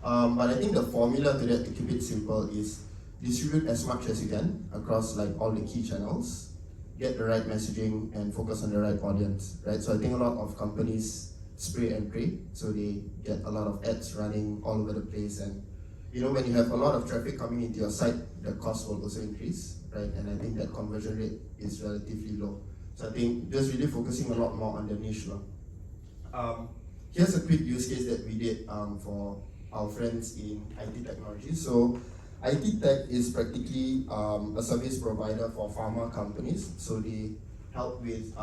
But I think the formula to that, to keep it simple, is distribute as much as you can across like all the key channels, get the right messaging, and focus on the right audience, right? So I think a lot of companies spray and pray, so they get a lot of ads running all over the place, and when you have a lot of traffic coming into your site, the cost will also increase, right? And I think that conversion rate is relatively low. So I think just really focusing a lot more on the niche. Here's a quick use case that we did for our friends in IT technology. So IT tech is practically a service provider for pharma companies. So they help with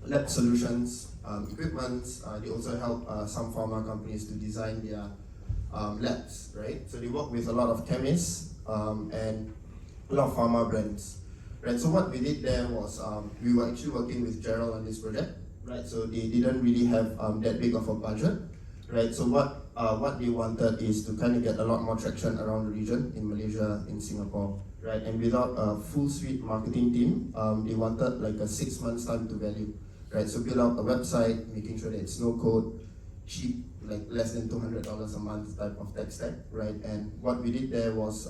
lab solutions, equipment. They also help some pharma companies to design their labs, right? So they work with a lot of chemists and a lot of pharma brands, right? So what we did there was we were actually working with Gerald on this project, right? So they didn't really have that big of a budget, right? So what they wanted is to kind of get a lot more traction around the region in Malaysia, in Singapore, right? And without a full suite marketing team, they wanted like a 6 months time to value, right? So build out a website, making sure that it's no code, cheap, like less than $200 a month type of tech stack, right? And what we did there was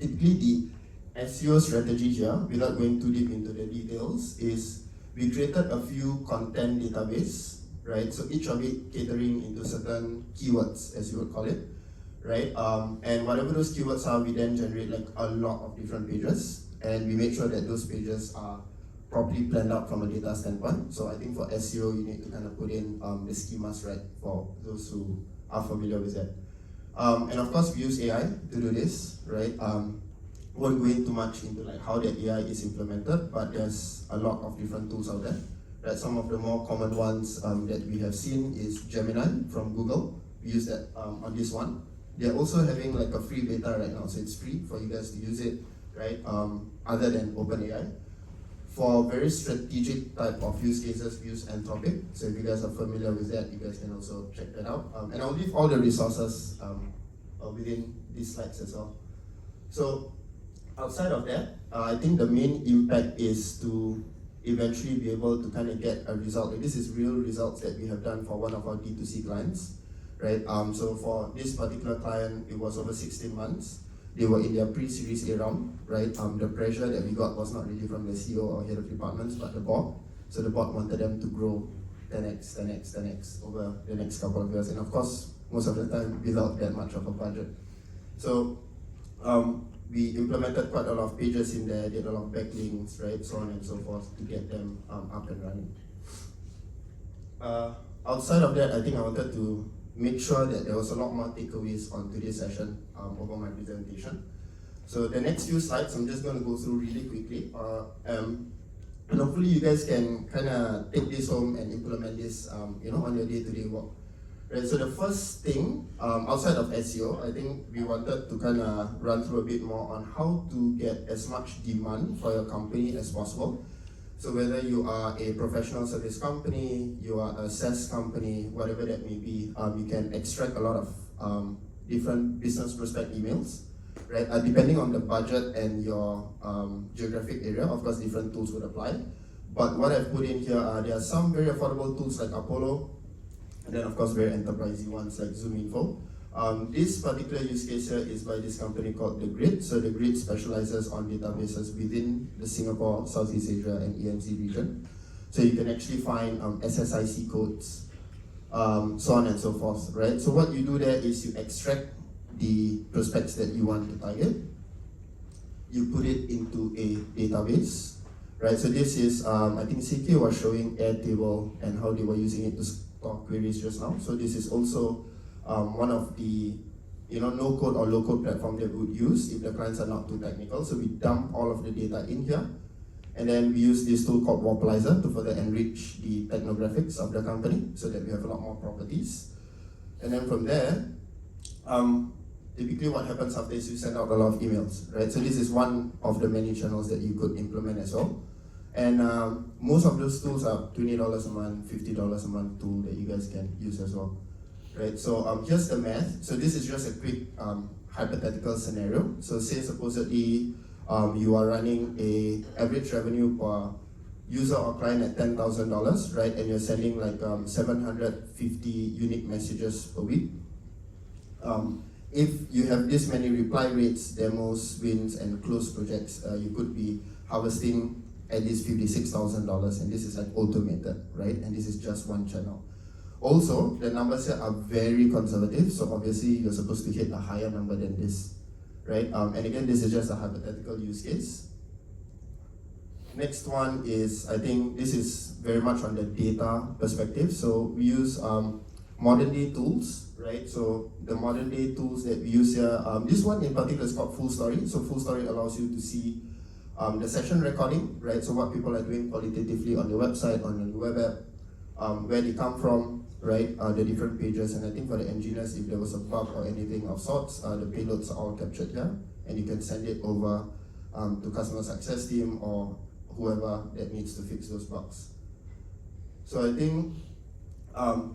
typically the SEO strategy here, without going too deep into the details, is we created a few content database, right? So each of it catering into certain keywords, as you would call it, right? And whatever those keywords are, we then generate like a lot of different pages, and we make sure that those pages are properly planned out from a data standpoint. So I think for SEO, you need to kind of put in the schemas, right, for those who are familiar with that. And of course, we use AI to do this, right? won't go into much into like how the AI is implemented, but there's a lot of different tools out there. Right, some of the more common ones that we have seen is Gemini from Google. We use that on this one. They're also having like a free beta right now, so it's free for you guys to use it, right? Other than OpenAI. For very strategic type of use cases, we use Anthropic. So if you guys are familiar with that, you guys can also check that out. And I'll leave all the resources within these slides as well. So outside of that, I think the main impact is to eventually be able to kind of get a result. This is real results that we have done for one of our D2C clients, right? So for this particular client, it was over 16 months. They were in their pre-series A round, right? The pressure that we got was not really from the CEO or head of departments, but the board. So the board wanted them to grow 10x over the next couple of years. And of course, most of the time without that much of a budget. So we implemented quite a lot of pages in there, did a lot of backlinks, right, so on and so forth to get them up and running. Outside of that, I think I wanted to make sure that there was a lot more takeaways on today's session over my presentation. So the next few slides, I'm just going to go through really quickly. And hopefully you guys can kind of take this home and implement this on your day-to-day work. Right, so the first thing, outside of SEO, I think we wanted to kind of run through a bit more on how to get as much demand for your company as possible. So whether you are a professional service company, you are a SaaS company, whatever that may be, you can extract a lot of different business prospect emails, right? Depending on the budget and your geographic area, of course, different tools would apply. But what I've put in here, there are some very affordable tools like Apollo, and then of course very enterprising ones like ZoomInfo. This particular use case here is by this company called The Grid. So The Grid specializes on databases within the Singapore, Southeast Asia and EMZ region. So you can actually find SSIC codes, so on and so forth, right? So what you do there is you extract the prospects that you want to target, you put it into a database, right? So this is, I think CK was showing Airtable and how they were using it to store queries just now. So this is also one of the no-code or low-code platform that we would use if the clients are not too technical. So we dump all of the data in here, and then we use this tool called Warpalizer to further enrich the technographics of the company so that we have a lot more properties. And then from there, typically what happens after is you send out a lot of emails, right? So this is one of the many channels that you could implement as well. And most of those tools are $20 a month, $50 a month tool that you guys can use as well. Right, so here's the math. So this is just a quick hypothetical scenario. So say supposedly you are running a average revenue per user or client at $10,000, right? And you're sending like 750 unique messages per week. If you have this many reply rates, demos, wins, and closed projects, you could be harvesting at least $56,000, and this is like automated, right? And this is just one channel. Also, the numbers here are very conservative, so obviously you're supposed to hit a higher number than this, right? And again, this is just a hypothetical use case. Next one is, I think this is very much on the data perspective. So we use modern day tools, right? So the modern day tools that we use here, this one in particular is called Full Story. So Full Story allows you to see the session recording, right? So what people are doing qualitatively on the website, on the web app, where they come from, right? The different pages, and I think for the engineers, if there was a bug or anything of sorts, the payloads are all captured here, and you can send it over to customer success team or whoever that needs to fix those bugs. So I think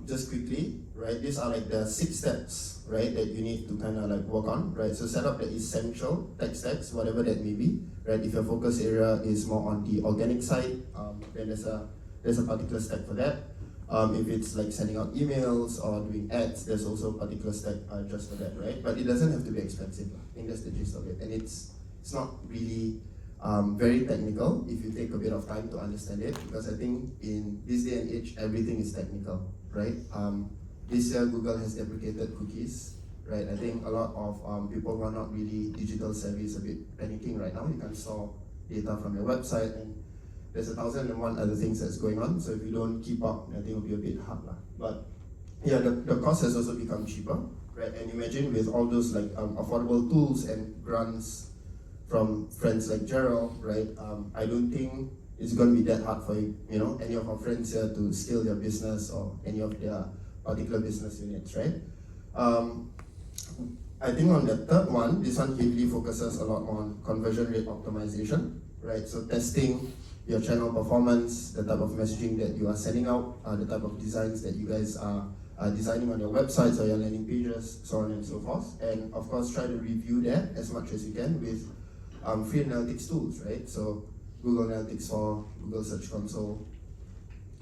just quickly, right? These are like the 6 steps, right? That you need to kind of like work on, right? So set up the essential tech stacks, whatever that may be, right? If your focus area is more on the organic side, then there's a particular stack for that. If it's like sending out emails or doing ads, there's also a particular stack just for that, right? But it doesn't have to be expensive. I think that's the gist of it. And it's not really very technical if you take a bit of time to understand it, because I think in this day and age, everything is technical, right? This year, Google has deprecated cookies, right? I think a lot of people who are not really digital savvy is a bit panicking right now. You can store data from your website, and there's 1,001 other things that's going on. So if you don't keep up, I think it'll be a bit hard. But yeah, the cost has also become cheaper, right? And imagine with all those like affordable tools and grants from friends like Gerald, right? I don't think it's going to be that hard for any of our friends here to scale their business or any of their particular business units, right? I think on the third one, this one heavily focuses a lot on conversion rate optimization, right? So testing your channel performance, the type of messaging that you are sending out, the type of designs that you guys are designing on your websites or your landing pages, so on and so forth. And of course, try to review that as much as you can with free analytics tools, right? So Google Analytics 4, Google Search Console,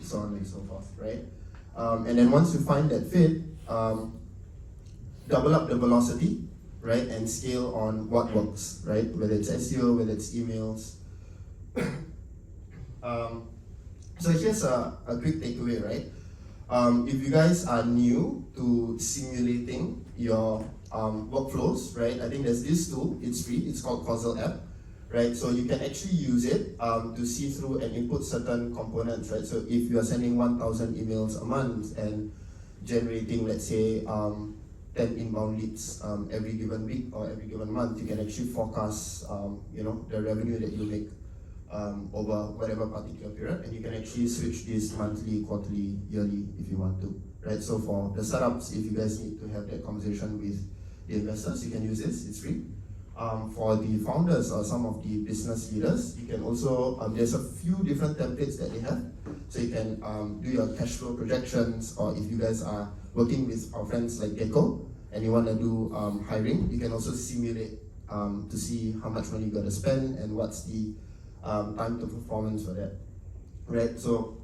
so on and so forth, right? And then once you find that fit, double up the velocity, right? And scale on what works, right? Whether it's SEO, whether it's emails. So here's a quick takeaway, right? If you guys are new to simulating your workflows, right? I think there's this tool, it's free, it's called Causal App, right? So you can actually use it to see through and input certain components, right? So if you are sending 1,000 emails a month and generating, let's say, 10 inbound leads every given week or every given month, you can actually forecast, the revenue that you make over whatever particular period, and you can actually switch this monthly, quarterly, yearly if you want to, right? So for the startups, if you guys need to have that conversation with the investors, you can use this, it's free. For the founders or some of the business leaders, you can also, there's a few different templates that they have. So you can do your cash flow projections, or if you guys are working with our friends like Gecko and you want to do hiring, you can also simulate to see how much money you got to spend and what's the time to performance for that, right? So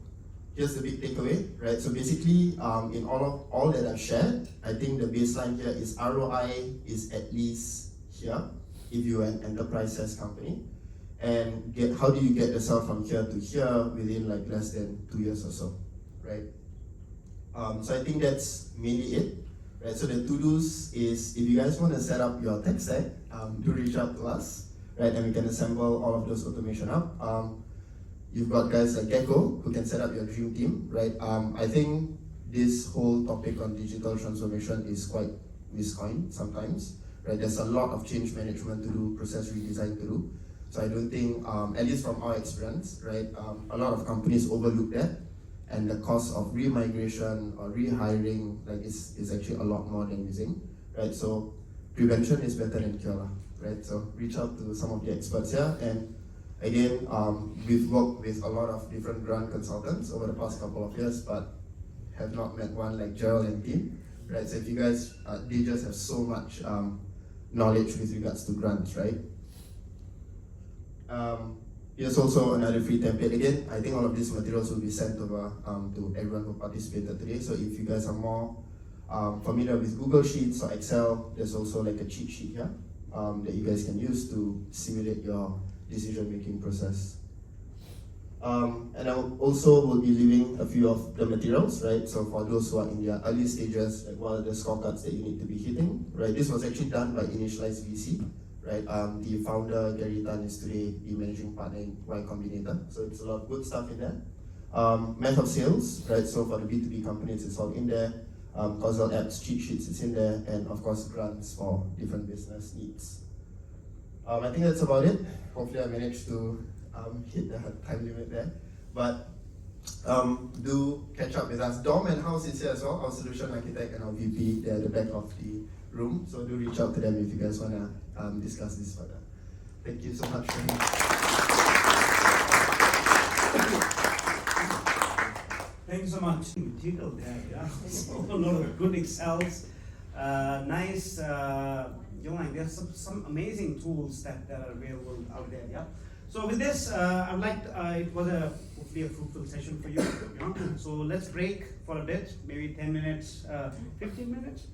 here's the big takeaway, right? So basically, in all that I've shared, I think the baseline here is ROI is at least here if you're an enterprise SaaS company, and how do you get yourself from here to here within like less than 2 years or so, right? So I think that's mainly it, right? So the to-dos is, if you guys want to set up your tech stack, do reach out to us, right? And we can assemble all of those automation up. You've got guys like Gecko who can set up your dream team, right? I think this whole topic on digital transformation is quite miscoined sometimes, right? There's a lot of change management to do, process redesign to do. So I don't think, at least from our experience, right, a lot of companies overlook that, and the cost of remigration or rehiring is actually a lot more than using, right? So prevention is better than cure, right? So reach out to some of the experts here, and again, we've worked with a lot of different grant consultants over the past couple of years, but have not met one like Gerald and team, right? So if you guys, they just have so much knowledge with regards to grants, right? Here's also another free template. Again, I think all of these materials will be sent over to everyone who participated today. So if you guys are more familiar with Google Sheets or Excel, there's also like a cheat sheet here that you guys can use to simulate your decision-making process. And I also will be leaving a few of the materials, right? So for those who are in their early stages, like what are the scorecards that you need to be hitting, right? This was actually done by Initialize VC, right? The founder, Gary Tan, is today the managing partner in Y Combinator. So it's a lot of good stuff in there. Math of sales, right? So for the B2B companies, it's all in there. Causal apps, cheat sheets, it's in there. And of course, grants for different business needs. I think that's about it. Hopefully I managed to hit the time limit there. But do catch up with us. Dom and House is here as well, our solution architect and our VP. They're at the back of the room. So do reach out to them if you guys want to discuss this further. Thank you so much. Thanks so much. Jiggle there, yeah. So a lot of good Excels. Nice. There's some amazing tools that are available out there. Yeah. So with this, I'd like it was hopefully a fruitful session for you. So let's break for a bit, maybe 10 minutes, 15 minutes.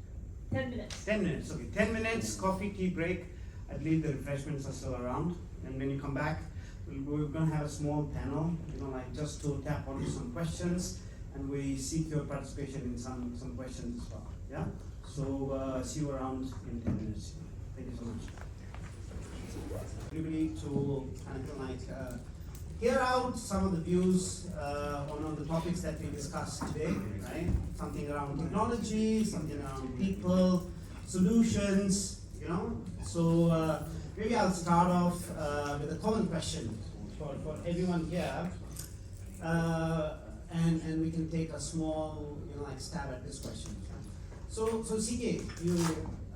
10 minutes. 10 minutes. Okay, 10 minutes coffee tea break. I believe the refreshments are still around, and when you come back, we're going to have a small panel. Just to tap onto some questions, and we seek your participation in some questions as well. Yeah. So see you around in 10 minutes. Thank you so much. Everybody to hear out some of the views on the topics that we discussed today, right? Something around technology, something around people, solutions, So maybe I'll start off with a common question for everyone here, and we can take a small, like stab at this question. So CK, you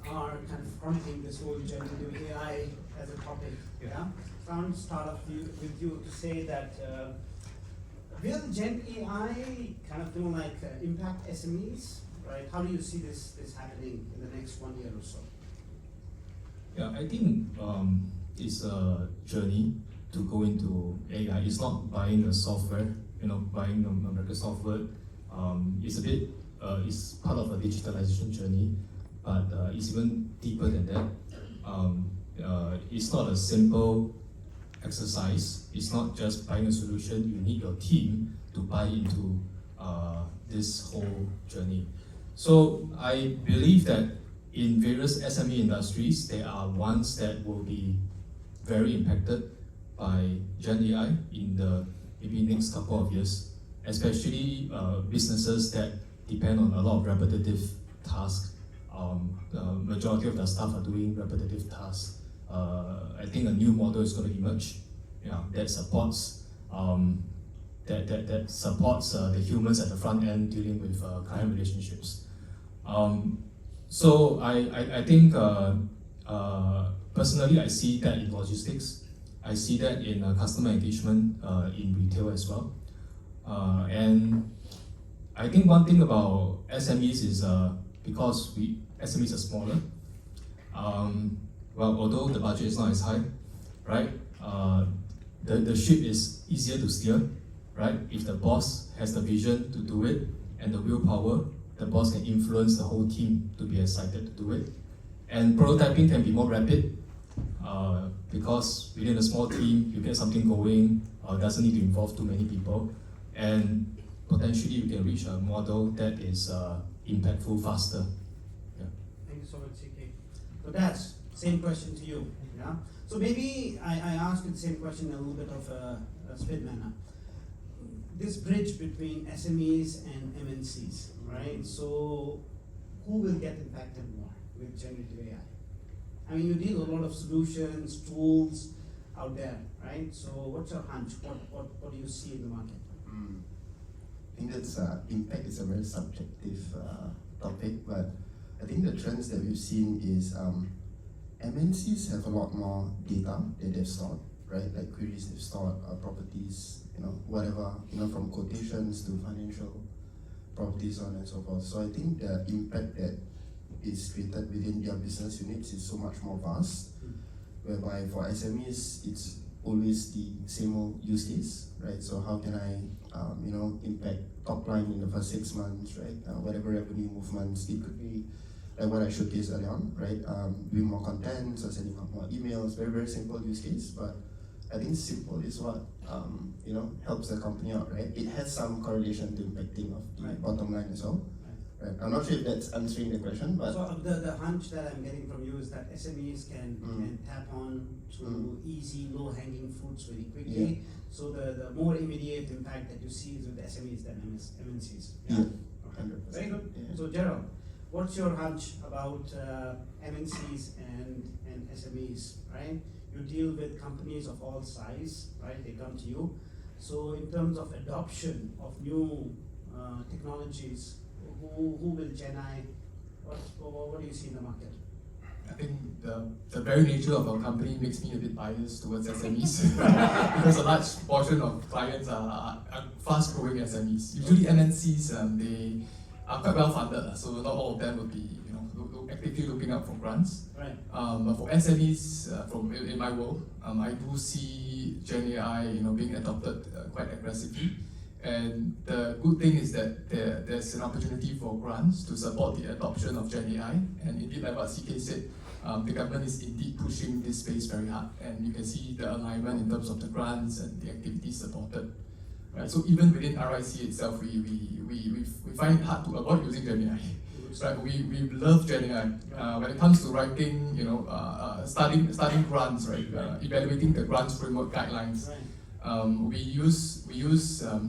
are kind of chronicling this whole generative AI as a topic. Yeah. So I want to start off with you to say that will Gen AI kind of impact SMEs, right? How do you see this happening in the next 1 year or so? Yeah, I think it's a journey to go into AI. It's not buying the software, buying the Microsoft Word. It's a bit, it's part of a digitalization journey, but it's even deeper than that. It's not a simple exercise. It's not just buying a solution. You need your team to buy into this whole journey. So I believe that in various SME industries, there are ones that will be very impacted by Gen AI in the maybe next couple of years, especially businesses that depend on a lot of repetitive tasks. The majority of the staff are doing repetitive tasks. I think a new model is going to emerge, that supports that supports the humans at the front end dealing with client relationships. So I think personally I see that in logistics. I see that in customer engagement in retail as well. And I think one thing about SMEs is because SMEs are smaller. Well, although the budget is not as high, right? The ship is easier to steer, right? If the boss has the vision to do it and the willpower, the boss can influence the whole team to be excited to do it. And prototyping can be more rapid because within a small team, you get something going, doesn't need to involve too many people, and potentially you can reach a model that is impactful faster. Yeah. Thank you so much, CK. So that's same question to you. Yeah. So maybe I ask you the same question in a little bit of a spin manner. This bridge between SMEs and MNCs, right? So who will get impacted more with generative AI? I mean, you deal with a lot of solutions, tools out there, right? So what's your hunch? What do you see in the market? I think that's impact is a very subjective topic, but I think the trends that we've seen is MNCs have a lot more data that they've stored, right? Like queries they've stored, properties, whatever, from quotations to financial properties, so on and so forth. So I think the impact that is created within their business units is so much more vast, whereby for SMEs, it's always the same old use case, right? So how can I, impact top line in the first 6 months, right? Whatever revenue movements, it could be like what I showcased earlier on, right? Doing more content, so sending out more emails, very, very simple use case, but I think simple is what, helps the company out, right? It has some correlation to impacting of the bottom line as well. Right. I'm not sure if that's answering the question, but so the hunch that I'm getting from you is that SMEs can tap on to easy, low-hanging fruits really quickly. Yeah. So the more immediate impact that you see is with SMEs than MNCs. Yeah, Okay. 100%. Very good. Yeah. So Gerald, what's your hunch about MNCs and SMEs, right? You deal with companies of all size, right? They come to you. So in terms of adoption of new technologies, who will Gen AI, what do you see in the market? I think the very nature of our company makes me a bit biased towards SMEs because a large portion of clients are fast-growing SMEs. Usually MNCs, they are quite well funded, so not all of them will be actively looking out for grants. Right. But for SMEs, from in my world, I do see Gen AI being adopted quite aggressively. And the good thing is that there's an opportunity for grants to support the adoption of Gen AI. And indeed, like what CK said, the government is indeed pushing this space very hard. And you can see the alignment in terms of the grants and the activities supported. Right? So even within RIC itself, we find it hard to avoid using Gen AI. Right? We love Gen AI. When it comes to writing, studying grants, right? Evaluating the grants framework guidelines. Right. We use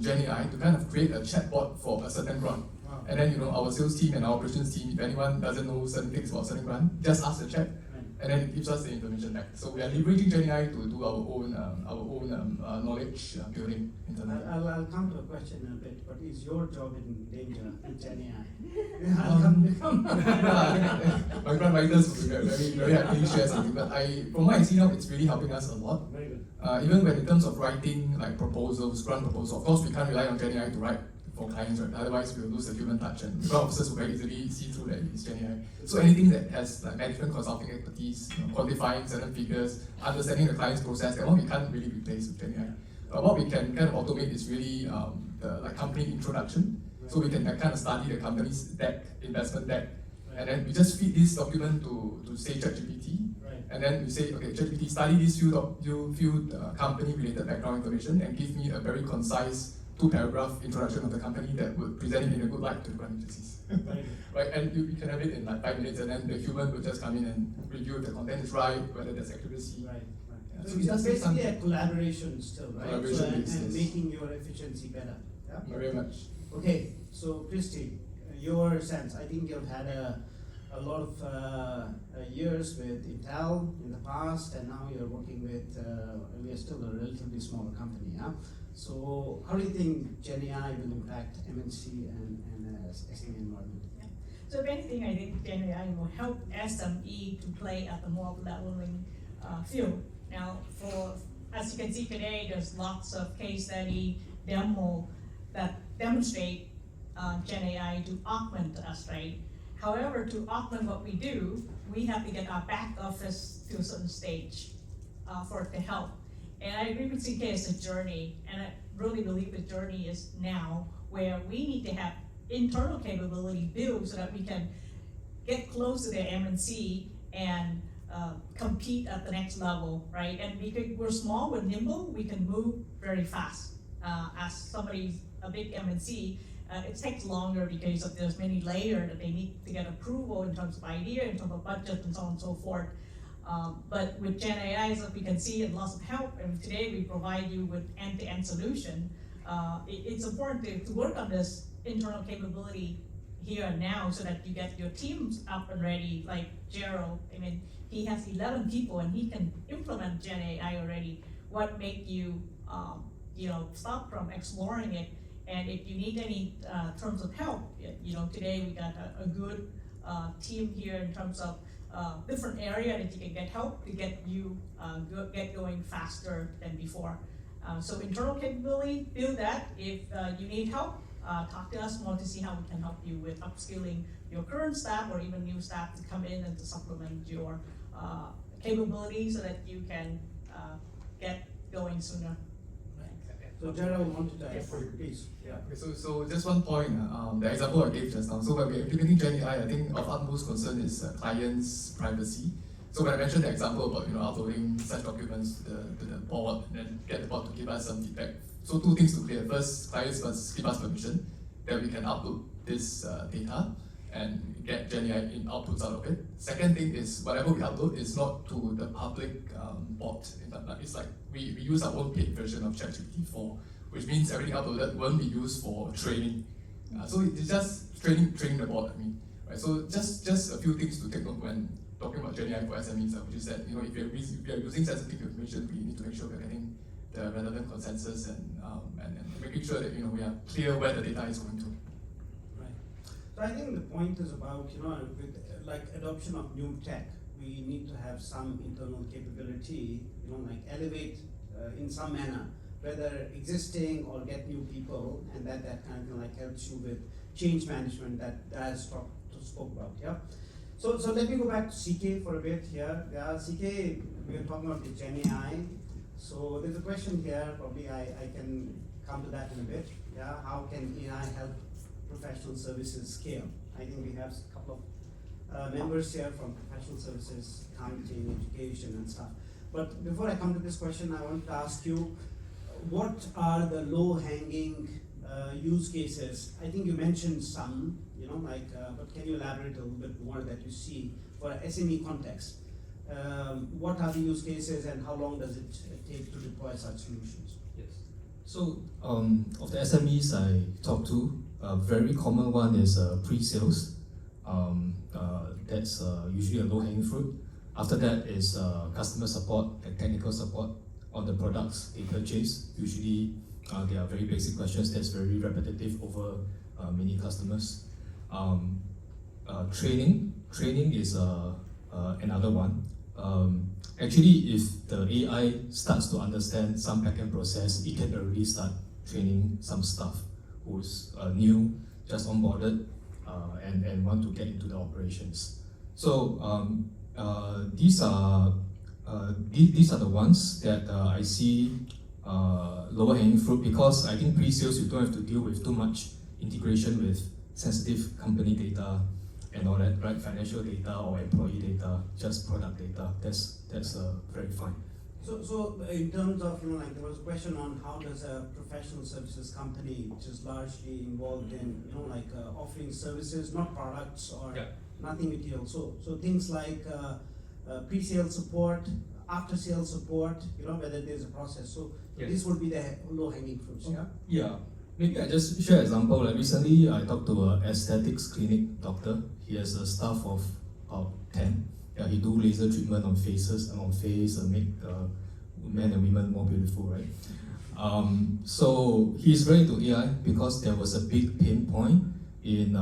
Gen AI to kind of create a chatbot for a certain grant. And then our sales team and our operations team, if anyone doesn't know certain things about certain grant, just ask the chat. and then it gives us the information back. So we are leveraging GenAI to do our own knowledge building internally. I'll come to a question in a bit, but is your job in danger with GenAI? My grant writers will be very happy to share something, but from what I see now, it's really helping us a lot. Very good. Even when in terms of writing like proposals, grant proposals, of course we can't rely on GenAI to write for clients, right? Otherwise we'll lose the human touch, and grant officers will very easily see through that it's GenAI. So anything that has like management consulting expertise, quantifying certain figures, understanding the client's process, that one we can't really replace with GenAI. What we can kind of automate is really the like company introduction. So we can kind of study the company's deck, investment deck, and then we just feed this document to say ChatGPT, and then we say, okay, ChatGPT, study this few company-related background information and give me a very concise 2-paragraph introduction of the company that would present it in a good light to the grant agencies. Right, and you can have it in like 5 minutes, and then the human will just come in and review if the content is right, whether there's accuracy. Right. Yeah, So it's basically a collaboration still, right? Collaboration, So, and yes. making your efficiency better. Yeah? Very much. Okay, so Cristie, your sense, I think you've had a lot of years with Intel in the past, and now you're working with, we are still a relatively smaller company, yeah? So how do you think GenAI will impact MNC and SME environment? Yeah. So if anything, I think GenAI will help SME to play at the more leveling field. Now, as you can see today, there's lots of case study demo that demonstrate GenAI to augment us, right? However, to augment what we do, we have to get our back office to a certain stage for it to help. And I agree with CK, it's a journey, and I really believe the journey is now, where we need to have internal capability built so that we can get close to the MNC and compete at the next level, right? And we're small, we're nimble, we can move very fast. As somebody's a big MNC, it takes longer because there's many layers that they need to get approval in terms of idea, in terms of budget, and so on and so forth. But with GenAI, as we can see, and lots of help, and today we provide you with end-to-end solution. It's important to work on this internal capability here and now so that you get your teams up and ready, like Gerald. I mean, he has 11 people and he can implement GenAI already. What make you, stop from exploring it? And if you need any terms of help, today we got a good team here in terms of different area that you can get help to get you get going faster than before. So internal capability, build that. If you need help, talk to us more to see how we can help you with upskilling your current staff or even new staff to come in and to supplement your capabilities so that you can get going sooner. So Gerald wanted to add, Yes. please. Yeah. Okay, so just one point, the example I gave just now. So when we're implementing GenAI, I think of utmost concern is clients' privacy. So when I mentioned the example about uploading such documents to the board and then get the board to give us some feedback. So 2 things to clear. First, clients must give us permission that we can upload this data and get GenAI outputs out of it. Second thing is whatever we upload is not to the public bot. It's like we use our own paid version of ChatGPT 4, which means everything uploaded won't be used for training. So it's just training the bot. Right? So just a few things to take note when talking about GenAI for SMEs, which is that if we are using sensitive information, we need to make sure we're getting the relevant consensus and making sure that we are clear where the data is going to. So I think the point is about, with like adoption of new tech, we need to have some internal capability, like elevate in some manner, whether existing or get new people, and that kind of like helps you with change management that Daz spoke about, yeah? So let me go back to CK for a bit here. Yeah, CK, we are talking about the GenAI. So there's a question here, probably I can come to that in a bit. Yeah, how can AI help professional services scale? I think we have a couple of members here from professional services, accounting, education and stuff. But before I come to this question, I want to ask you, what are the low-hanging use cases? I think you mentioned some, but can you elaborate a little bit more that you see for an SME context? What are the use cases and how long does it take to deploy such solutions? Yes. So of the SMEs I talked to, a very common one is pre-sales. That's usually a low-hanging fruit. After that is customer support and technical support on the products they purchase. Usually they are very basic questions that's very repetitive over many customers. Training is another one. Actually, if the AI starts to understand some backend process, it can already start training some staff who's new, just onboarded, and want to get into the operations. So these are the ones that I see lower hanging fruit, because I think pre-sales you don't have to deal with too much integration with sensitive company data and all that, right? Financial data or employee data, just product data. That's very fine. So in terms of, like there was a question on how does a professional services company, which is largely involved in, offering services, not products or nothing material. So things like pre-sale support, after-sale support, whether there's a process. So this would be the low-hanging fruits, yeah? Yeah. Maybe I just share an example. Like recently, I talked to an aesthetics clinic doctor. He has a staff of 10. Yeah, he do laser treatment on faces and on face and make men and women more beautiful, right? So he's very into AI because there was a big pain point in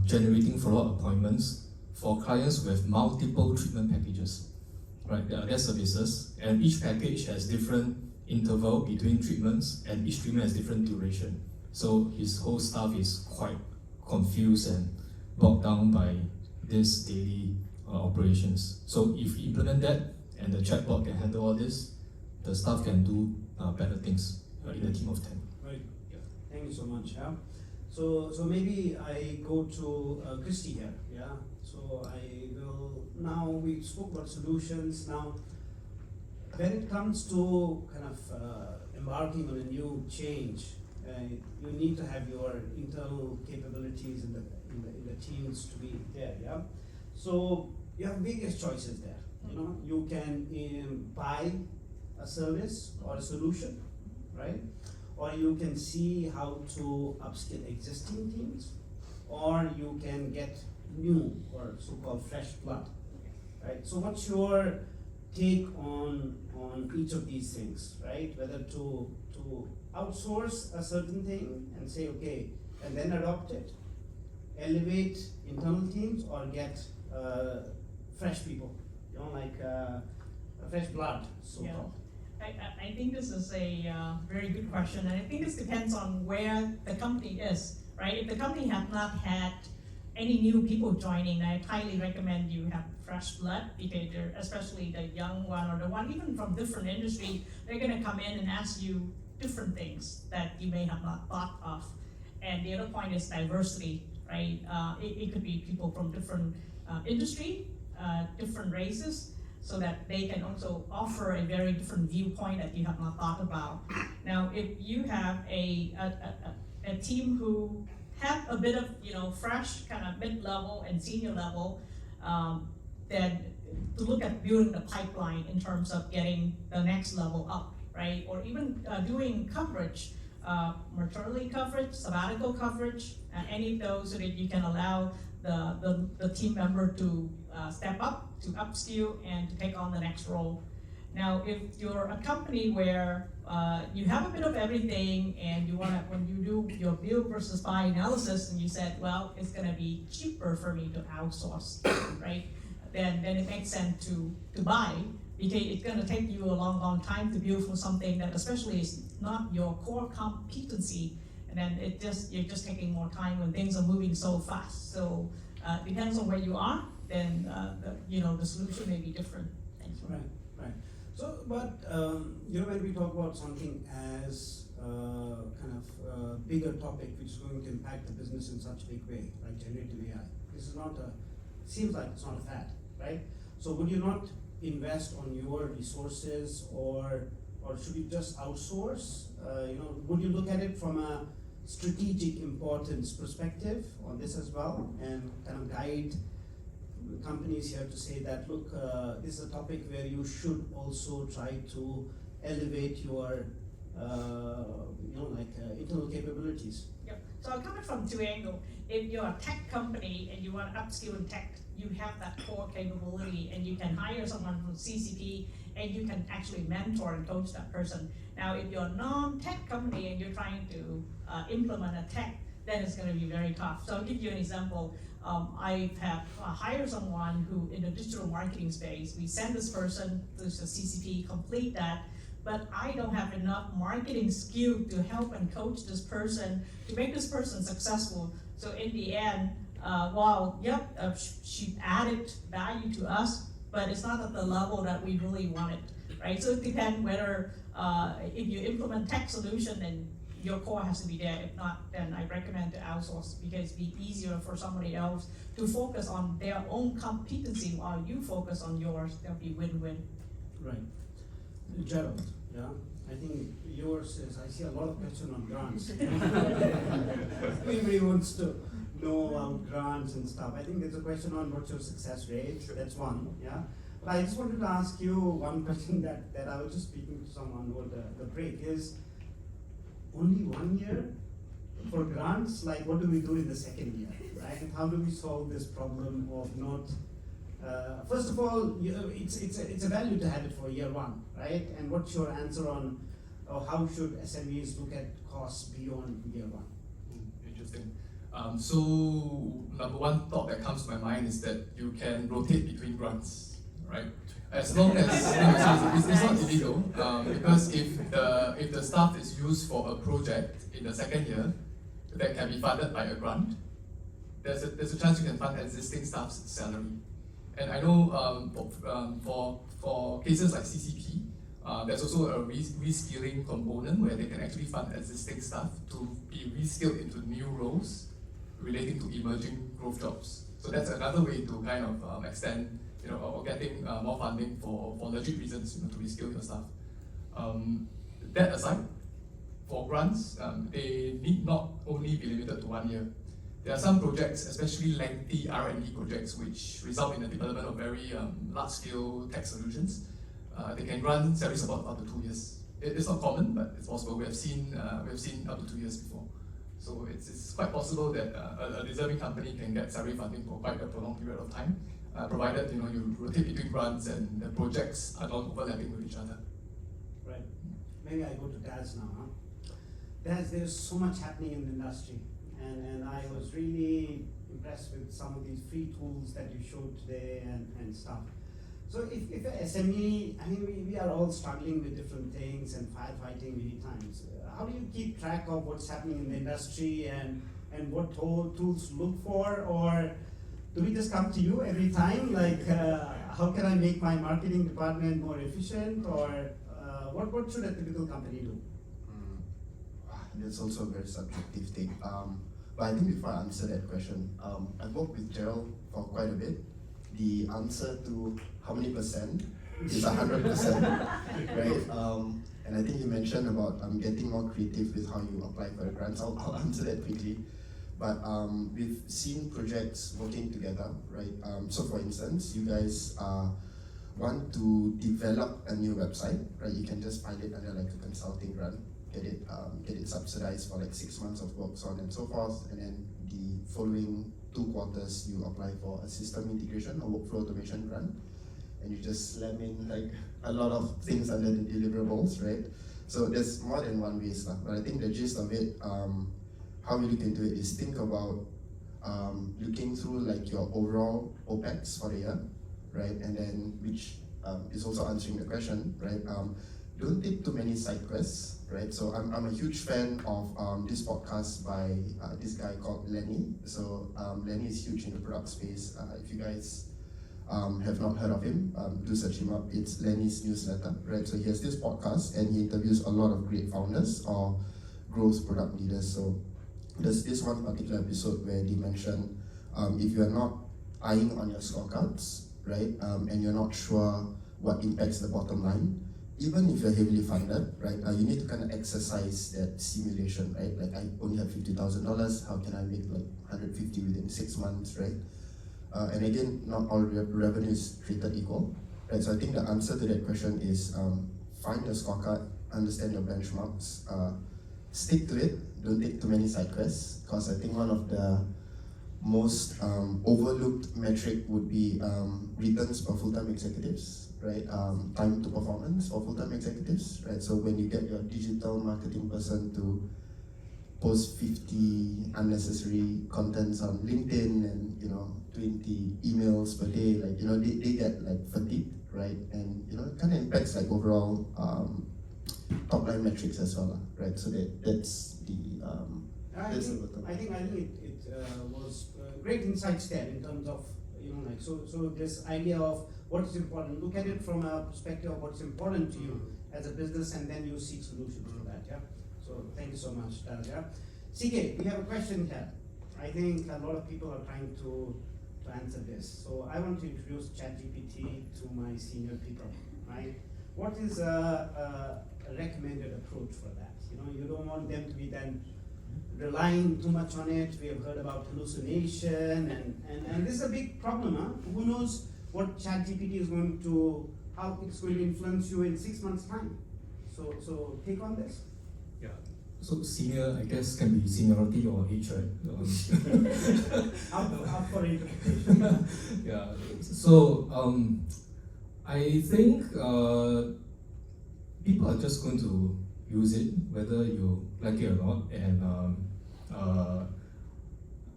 generating follow-up appointments for clients with multiple treatment packages, right? There are services, and each package has different interval between treatments, and each treatment has different duration. So his whole staff is quite confused and bogged down by this daily operations. So if you implement that and the chatbot can handle all this, the staff can do better things in a team of 10. Right. Yeah. Thank you so much. Yeah. So maybe I go to Cristie here. Yeah. So I will now. We spoke about solutions. Now, when it comes to kind of embarking on a new change, you need to have your internal capabilities in the teams to be there. Yeah. So you have various choices there. You can buy a service or a solution, right? Or you can see how to upskill existing teams, or you can get new or so-called fresh blood, right? So what's your take on each of these things, right? Whether to outsource a certain thing and say, okay, and then adopt it, elevate internal teams, or get fresh people, like fresh blood, so-called. I think this is a very good question, and I think this depends on where the company is, right? If the company has not had any new people joining, I highly recommend you have fresh blood, because especially the young one or the one even from different industry, they're going to come in and ask you different things that you may have not thought of. And the other point is diversity, right? It could be people from different industry, different races, so that they can also offer a very different viewpoint that you have not thought about. Now, if you have a team who have a bit of fresh kind of mid-level and senior level, then to look at building the pipeline in terms of getting the next level up, right? Or even doing coverage, maternity coverage, sabbatical coverage, any of those, so that you can allow the team member to step up, to upskill, and to take on the next role. Now, if you're a company where you have a bit of everything, and you want to, when you do your build versus buy analysis, and you said, well, it's going to be cheaper for me to outsource, right? Then it makes sense to buy, because it's going to take you a long time to build for something that especially is not your core competency, and then you're just taking more time when things are moving so fast. So depends on where you are, then the solution may be different. Thank you. Right. So, but when we talk about something as kind of bigger topic which is going to impact the business in such a big way, like generative AI, this is not seems like it's not a fad, right? So would you not invest on your resources, or should you just outsource? Would you look at it from a strategic importance perspective on this as well, and kind of guide companies here to say that, look, this is a topic where you should also try to elevate your internal capabilities? Yep. So I'll come at from two angles. If you're a tech company and you want to upskill in tech you have that core capability and you can hire someone from CCP and you can actually mentor and coach that person. Now, if you're a non-tech company and you're trying to implement a tech, then it's going to be very tough. So I'll give you an example. I have hired someone who, in the digital marketing space, we send this person to the CCP, complete that, but I don't have enough marketing skill to help and coach this person to make this person successful. So in the end, she added value to us, but it's not at the level that we really wanted, right? So it depends whether if you implement tech solution, then your core has to be there. If not, then I recommend to outsource because it'd be easier for somebody else to focus on their own competency while you focus on yours. That'll be win-win. Right. Gerald, yeah, I think yours is, I see a lot of questions on grants. Everybody wants to know about grants and stuff. I think there's a question on what's your success rate, that's one, yeah. But I just wanted to ask you one question that I was just speaking to someone over the break is, only 1 year for grants? Like, what do we do in the second year, right? And how do we solve this problem of not, first of all, it's a value to have it for year one, right? And what's your answer on how should SMEs look at costs beyond year one? Interesting. So number one thought that comes to my mind is that you can rotate between grants, right? As long as it's not illegal, because if the staff is used for a project in the second year that can be funded by a grant, there's a chance you can fund existing staff's salary. And I know for cases like CCP, there's also a reskilling component where they can actually fund existing staff to be reskilled into new roles relating to emerging growth jobs. So that's another way to kind of extend, or getting more funding for legit reasons, to reskill your staff. That aside, for grants, they need not only be limited to 1 year. There are some projects, especially lengthy R&D projects, which result in the development of very large-scale tech solutions. They can run salary support up to 2 years. It's not common, but it's possible. We have seen up to 2 years before. So it's quite possible that a deserving company can get salary funding for quite a prolonged period of time, provided you rotate between grants and the projects are not overlapping with each other. Right. Maybe I go to Daz now. Huh? Daz, there's so much happening in the industry, and I was really impressed with some of these free tools that you showed today and stuff. So if a SME, I mean, we are all struggling with different things and firefighting many times. How do you keep track of what's happening in the industry and what tools to look for? Or do we just come to you every time? Like, how can I make my marketing department more efficient? Or what should a typical company do? That's also a very subjective thing. But I think before I answer that question, I've worked with Gerald for quite a bit. The answer to how many percent is 100%, right? And I think you mentioned about getting more creative with how you apply for the grants. I'll answer that quickly. But we've seen projects working together, right? So for instance, you guys want to develop a new website, right? You can just find it under like a consulting grant, get it subsidized for like 6 months of work, so on and so forth, and then the following 2 quarters you apply for a system integration or workflow automation grant, and you just slam in like a lot of things under the deliverables, right? So there's more than one way, but I think the gist of it, how we look into it is think about looking through like your overall OPEX for the year, right? And then which is also answering the question, right? Don't take too many side quests, right? So I'm a huge fan of this podcast by this guy called Lenny. So Lenny is huge in the product space. If you guys have not heard of him, do search him up. It's Lenny's newsletter, right? So he has this podcast and he interviews a lot of great founders or growth product leaders. So there's this one particular episode where they mention if you're not eyeing on your scorecards, right, and you're not sure what impacts the bottom line, even if you're heavily funded, right, you need to kind of exercise that simulation, right? Like, I only have $50,000, how can I make like 150 within 6 months, right? And again, not all revenue is treated equal, right? So I think the answer to that question is find your scorecard, understand your benchmarks, stick to it, don't take too many side quests, because I think one of the most overlooked metric would be returns per full-time executives, right? Time to performance for full-time executives, right? So when you get your digital marketing person to post 50 unnecessary contents on LinkedIn and 20 emails per day, like they get like fatigued, right? And it kind of impacts like overall top line metrics as well, right? So that's the I think it was great insights there in terms of so this idea of what is important. Look at it from a perspective of what's important to you as a business, and then you seek solutions to that. Yeah. So thank you so much, Dazri. CK, we have a question here. I think a lot of people are trying to answer this. So I want to introduce ChatGPT to my senior people, right? What is a recommended approach for that? You don't want them to be then relying too much on it. We have heard about hallucination, and this is a big problem. Who knows what ChatGPT is going to, how it's going to influence you in 6 months' time? So take on this. Yeah. So senior, I guess, can be seniority or age, right? Up for interpretation. Yeah. So I think people are just going to use it whether you like it or not, and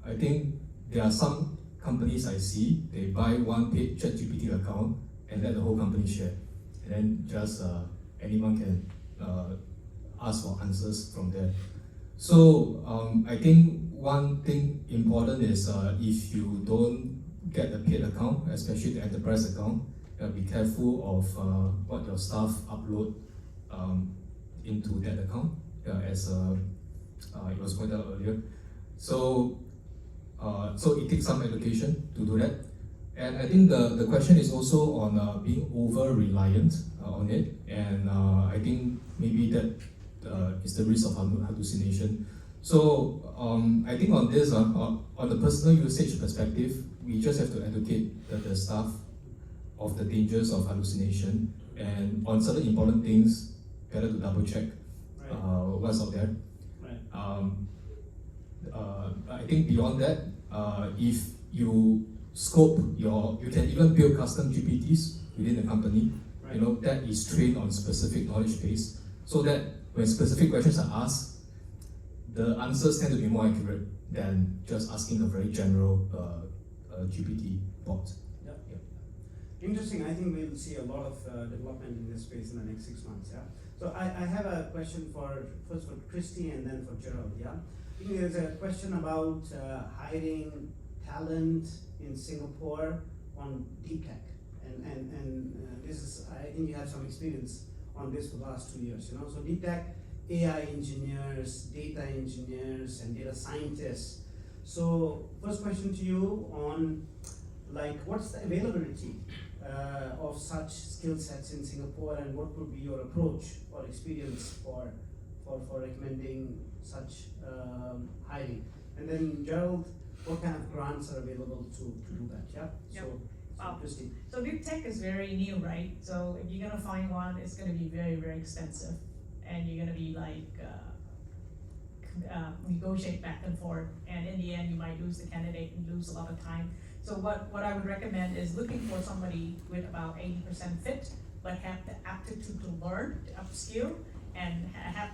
I think there are some companies I see, they buy one paid ChatGPT account and let the whole company share, and then just anyone can ask for answers from there. So I think one thing important is if you don't get the paid account, especially the enterprise account, be careful of what your staff upload into that account, as it was pointed out earlier. So it takes some education to do that. And I think the question is also on being over-reliant on it, and I think maybe that is the risk of hallucination. So I think on this, on the personal usage perspective, we just have to educate the staff of the dangers of hallucination, and on certain important things, better to double check what's out there. Right. I think beyond that, if you scope you can even build custom GPTs within the company. Right. That is trained on specific knowledge base, so that when specific questions are asked, the answers tend to be more accurate than just asking a very general GPT bot. Yeah. Interesting. I think we'll see a lot of development in this space in the next 6 months. Yeah. So I have a question first for Cristie and then for Gerald. Yeah. I think there's a question about hiring talent in Singapore on deep tech, and this is, I think you have some experience on this for the last 2 years. So deep tech, AI engineers, data engineers, and data scientists. So first question to you on what's the availability of such skill sets in Singapore, and what would be your approach or experience for recommending such hiring? And then Gerald, what kind of grants are available to do that? Yeah. Yep. So Cristie. So deep tech is very new, right? So if you're gonna find one, it's gonna be very, very expensive, and you're gonna be negotiate back and forth, and in the end you might lose the candidate and lose a lot of time. So what I would recommend is looking for somebody with about 80% fit, but have the aptitude to learn, to upskill, and have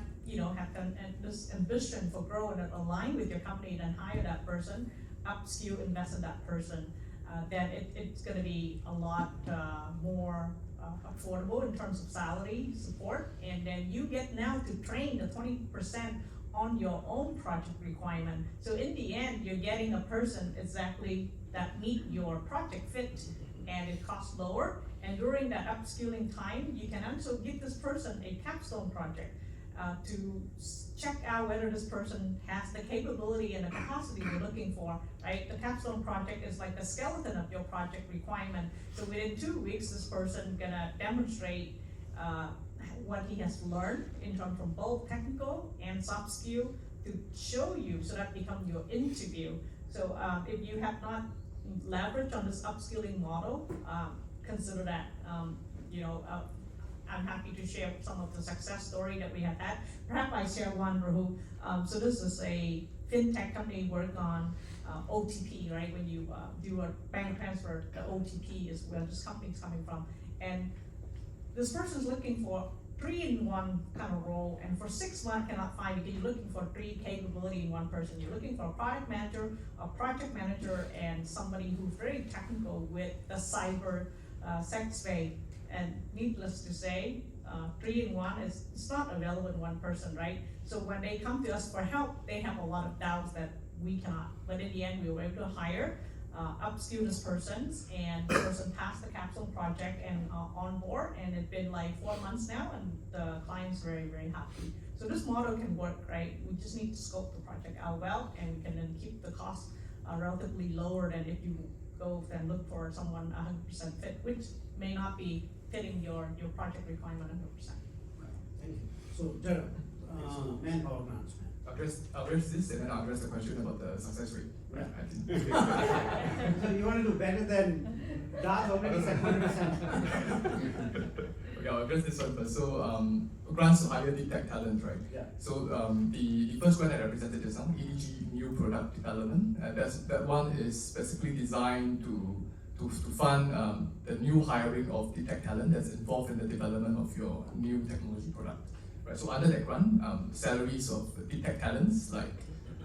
this ambition for growth and align with your company, then hire that person, upskill, invest in that person. Then it's going to be a lot more affordable in terms of salary support, and then you get now to train the 20% on your own project requirement. So in the end, you're getting a person exactly that meet your project fit, and it costs lower. And during that upskilling time, you can also give this person a capstone project to check out whether this person has the capability and the capacity you're looking for, right? The capstone project is like the skeleton of your project requirement. So within 2 weeks, this person gonna demonstrate what he has learned in terms of both technical and soft skill to show you, so that becomes your interview. So if you have not leveraged on this upskilling model, consider that. I'm happy to share some of the success story that we have had. Perhaps I share one, Rahul. So this is a fintech company worked on OTP, right? When you do a bank transfer, the OTP is where this company is coming from. And this person's looking for 3-in-1 kind of role, and for 6 months cannot find because you're looking for 3 capability in one person. You're looking for a product manager, a project manager, and somebody who's very technical with the cyber space. And needless to say, 3-in-1 is it's not available in one person, right? So when they come to us for help, they have a lot of doubts that we cannot. But in the end, we were able to hire, upskill this person, and the person passed the capsule project and on board, and it's been like 4 months now, and the client's very, very happy. So this model can work, right? We just need to scope the project out well, and we can then keep the cost relatively lower than if you go and look for someone 100% fit, which may not be fitting your project requirement 100%. Right. Thank you. So Gerald, manpower management. Address this and then I'll address the question about the success rate. Yeah. I think. So you want to do better than Daz already said 100%. Okay, I'll address this one first. So grants to hire deep tech talent, right? Yeah. So the first grant that I presented just now, EDG New Product Development, that one is specifically designed to fund the new hiring of deep tech talent that's involved in the development of your new technology product. Right, so under that grant, salaries of deep tech talents like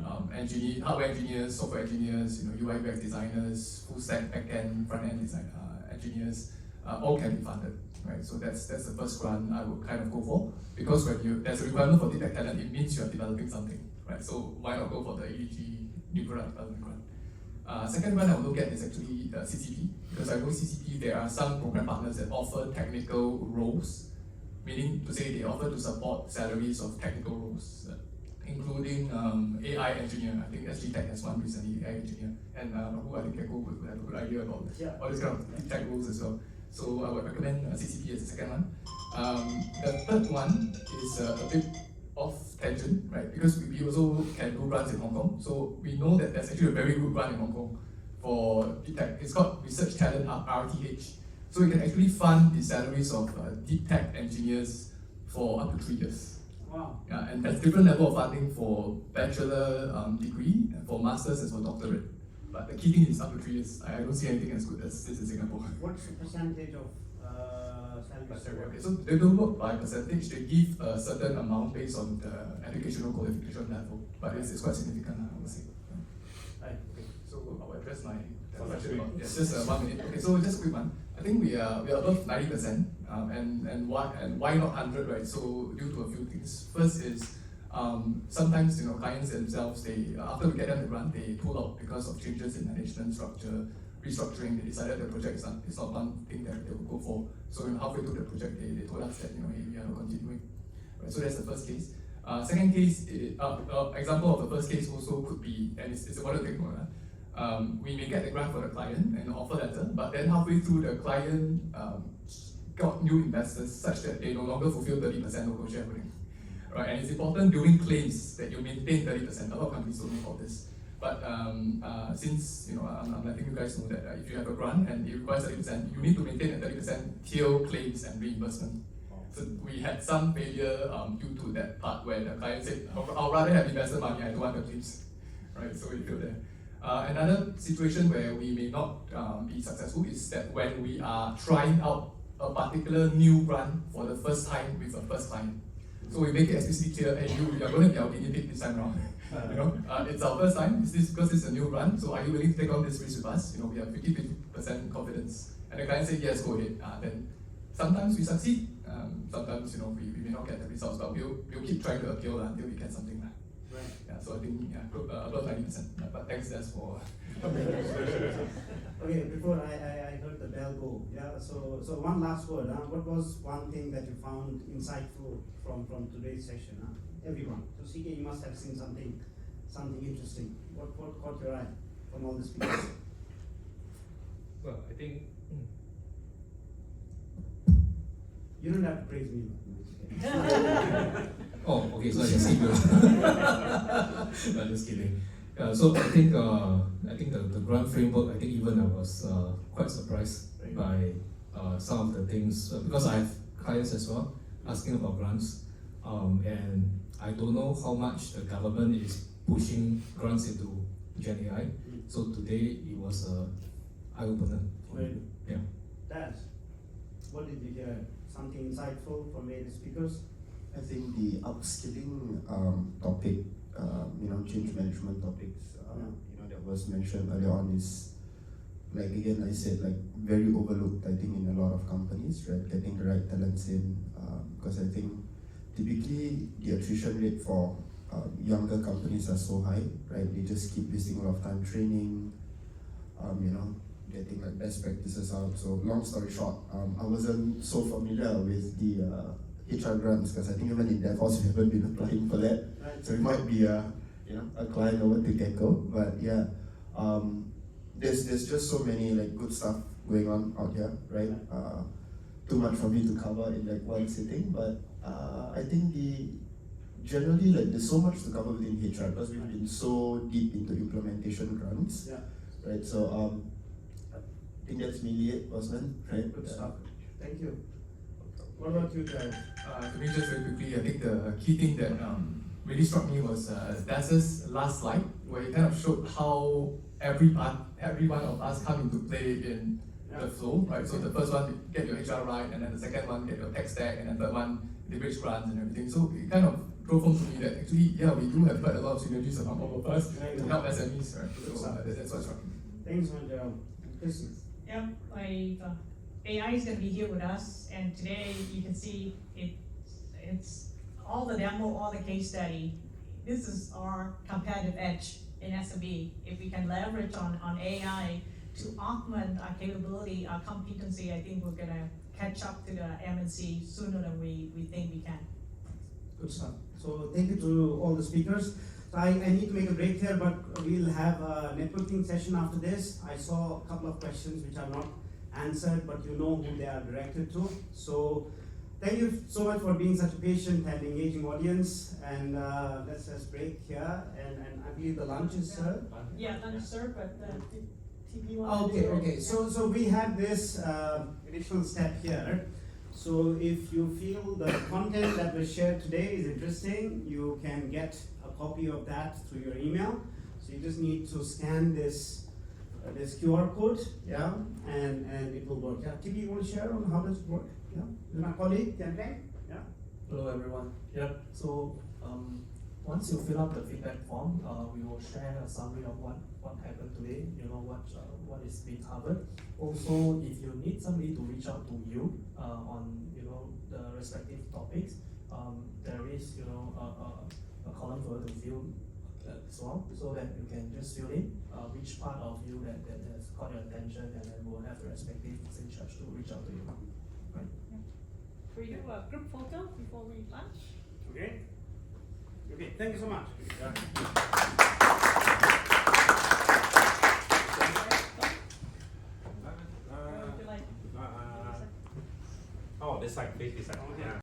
hardware engineers, software engineers, UI UX designers, full stack backend, front end design engineers, all can be funded. Right, so that's the first grant I would kind of go for, because when there's a requirement for deep tech talent, it means you are developing something. Right, so why not go for the EDG New Product Development grant? Second grant I will look at is actually CCP, because I know CCP there are some program partners that offer technical roles. Meaning to say they offer to support salaries of technical roles, including AI engineer. I think SG Tech has one recently, AI engineer. And Rahul, I think Gecko would have a good idea about all these kind of tech roles as well. So I would recommend CCP as the second one. The third one is a bit off tangent, right? Because we also can do grants in Hong Kong. So we know that there's actually a very good grant in Hong Kong for deep tech. It's called Research Talent Hub, RTH. So you can actually fund the salaries of deep tech engineers for up to 3 years. Wow. Yeah, and there's different level of funding for bachelor degree, and for masters and for doctorate. But the key thing is up to 3 years. I don't see anything as good as this in Singapore. What's the percentage of salary? Okay, so they don't work by percentage. They give a certain amount based on the educational qualification level, but it's quite significant, I would say. Right. Okay. So I'll address my question. Yes, just 1 minute. Okay, so just a quick one. I think we are above 90%, and why not 100, right? So due to a few things. First is sometimes clients themselves, they after we get them the grant, they pull out because of changes in management structure, restructuring. They decided the project is not one thing that they will go for. So halfway through the project, they told us that hey, we are not continuing. Right, so that's the first case. Second case, example of the first case also could be, and it's a important thing. We may get the grant for the client and offer letter, but then halfway through the client got new investors such that they no longer fulfill 30% local shareholding. Right, and it's important during claims that you maintain 30%. A lot of companies don't know about this. But since I'm letting you guys know that if you have a grant and it requires 30%, you need to maintain a 30% till claims and reimbursement. So we had some failure due to that part where the client said, I'll rather have investor money, I don't want the claims. Right, so we feel there. Another situation where we may not be successful is that when we are trying out a particular new grant for the first time with a first client. So we make it explicitly clear, hey, you are going to be our guinea pig this time around. It's our first time, because it's a new grant, so are you willing to take on this risk with us? We have 50% confidence. And the client said, yes, go ahead. Then sometimes we succeed, sometimes we may not get the results, but we'll keep trying to appeal until we get something. Right. Yeah, so I think above 90%. But thanks, Des, for. Okay, before I heard the bell go. Yeah. So one last word. What was one thing that you found insightful from today's session? Everyone. So CK, you must have seen something interesting. What caught your eye from all the speakers? Well, I think. You don't have to praise me. Oh, okay, so I can skip you. No, just kidding. So I think the grant framework, I think even I was quite surprised by some of the things, because I have clients as well asking about grants, and I don't know how much the government is pushing grants into Gen AI. So today it was a eye-opener for me. Yeah. Daz, what did you hear? Something insightful from various speakers? I think the upskilling topic, change management topics, that was mentioned earlier on is, like again, I said, like very overlooked, I think, in a lot of companies, right? Getting the right talents in, because I think typically the attrition rate for younger companies are so high, right? They just keep wasting a lot of time training, getting like best practices out. So long story short, I wasn't so familiar with the HR grants because I think even in DevOps we haven't been applying for that. Right. So it might be a client over to get-go. But yeah, there's just so many like good stuff going on out here, right? Too much for me to cover in like one sitting, but I think generally like there's so much to cover within HR because we've been so deep into implementation grants, right? So I think that's mainly it, Osman, right? Good stuff. Thank you. What about you, Gerald? To me, just very quickly, I think the key thing that really struck me was Daz's last slide, where he kind of showed how every one of us come into play in the flow, right? So the first one, get your HR right, and then the second one, get your tech stack, and then the third one, leverage grants and everything. So it kind of drove home to me that actually, yeah, we do have quite a lot of synergies among all of us to help SMEs, right? So that's what struck me. Thanks, Gerald. Cristie. Yeah, AI is going to be here with us, and today you can see it's all the demo, all the case study. This is our competitive edge in SME. If we can leverage on AI to augment our capability, our competency, I think we're going to catch up to the MNC sooner than we think we can. Good stuff. So thank you to all the speakers. So I need to make a break here, but we'll have a networking session after this. I saw a couple of questions which are not answered, but you know who they are directed to. So thank you so much for being such a patient and engaging audience. And let's just break here. And I believe the lunch is served. Yeah, lunch served, but TV one. Okay. So we have this additional step here. So if you feel the content that was shared today is interesting, you can get a copy of that through your email. So you just need to scan this QR code, and it will work. TP, you want to share on how does it work? Yeah, with my colleague, Generative. Yeah. Hello everyone. Yep. So once you fill out the feedback form, we will share a summary of what happened today. You know what is being covered. Also, if you need somebody to reach out to you on the respective topics, there is a column for you to fill as well, so that you can just fill in which part of you that has caught your attention, and then we'll have the respective in charge to reach out to you. Right? Yeah. Can we do a group photo before we lunch? Okay. Thank you so much. Oh, this side, please, this side. Yeah.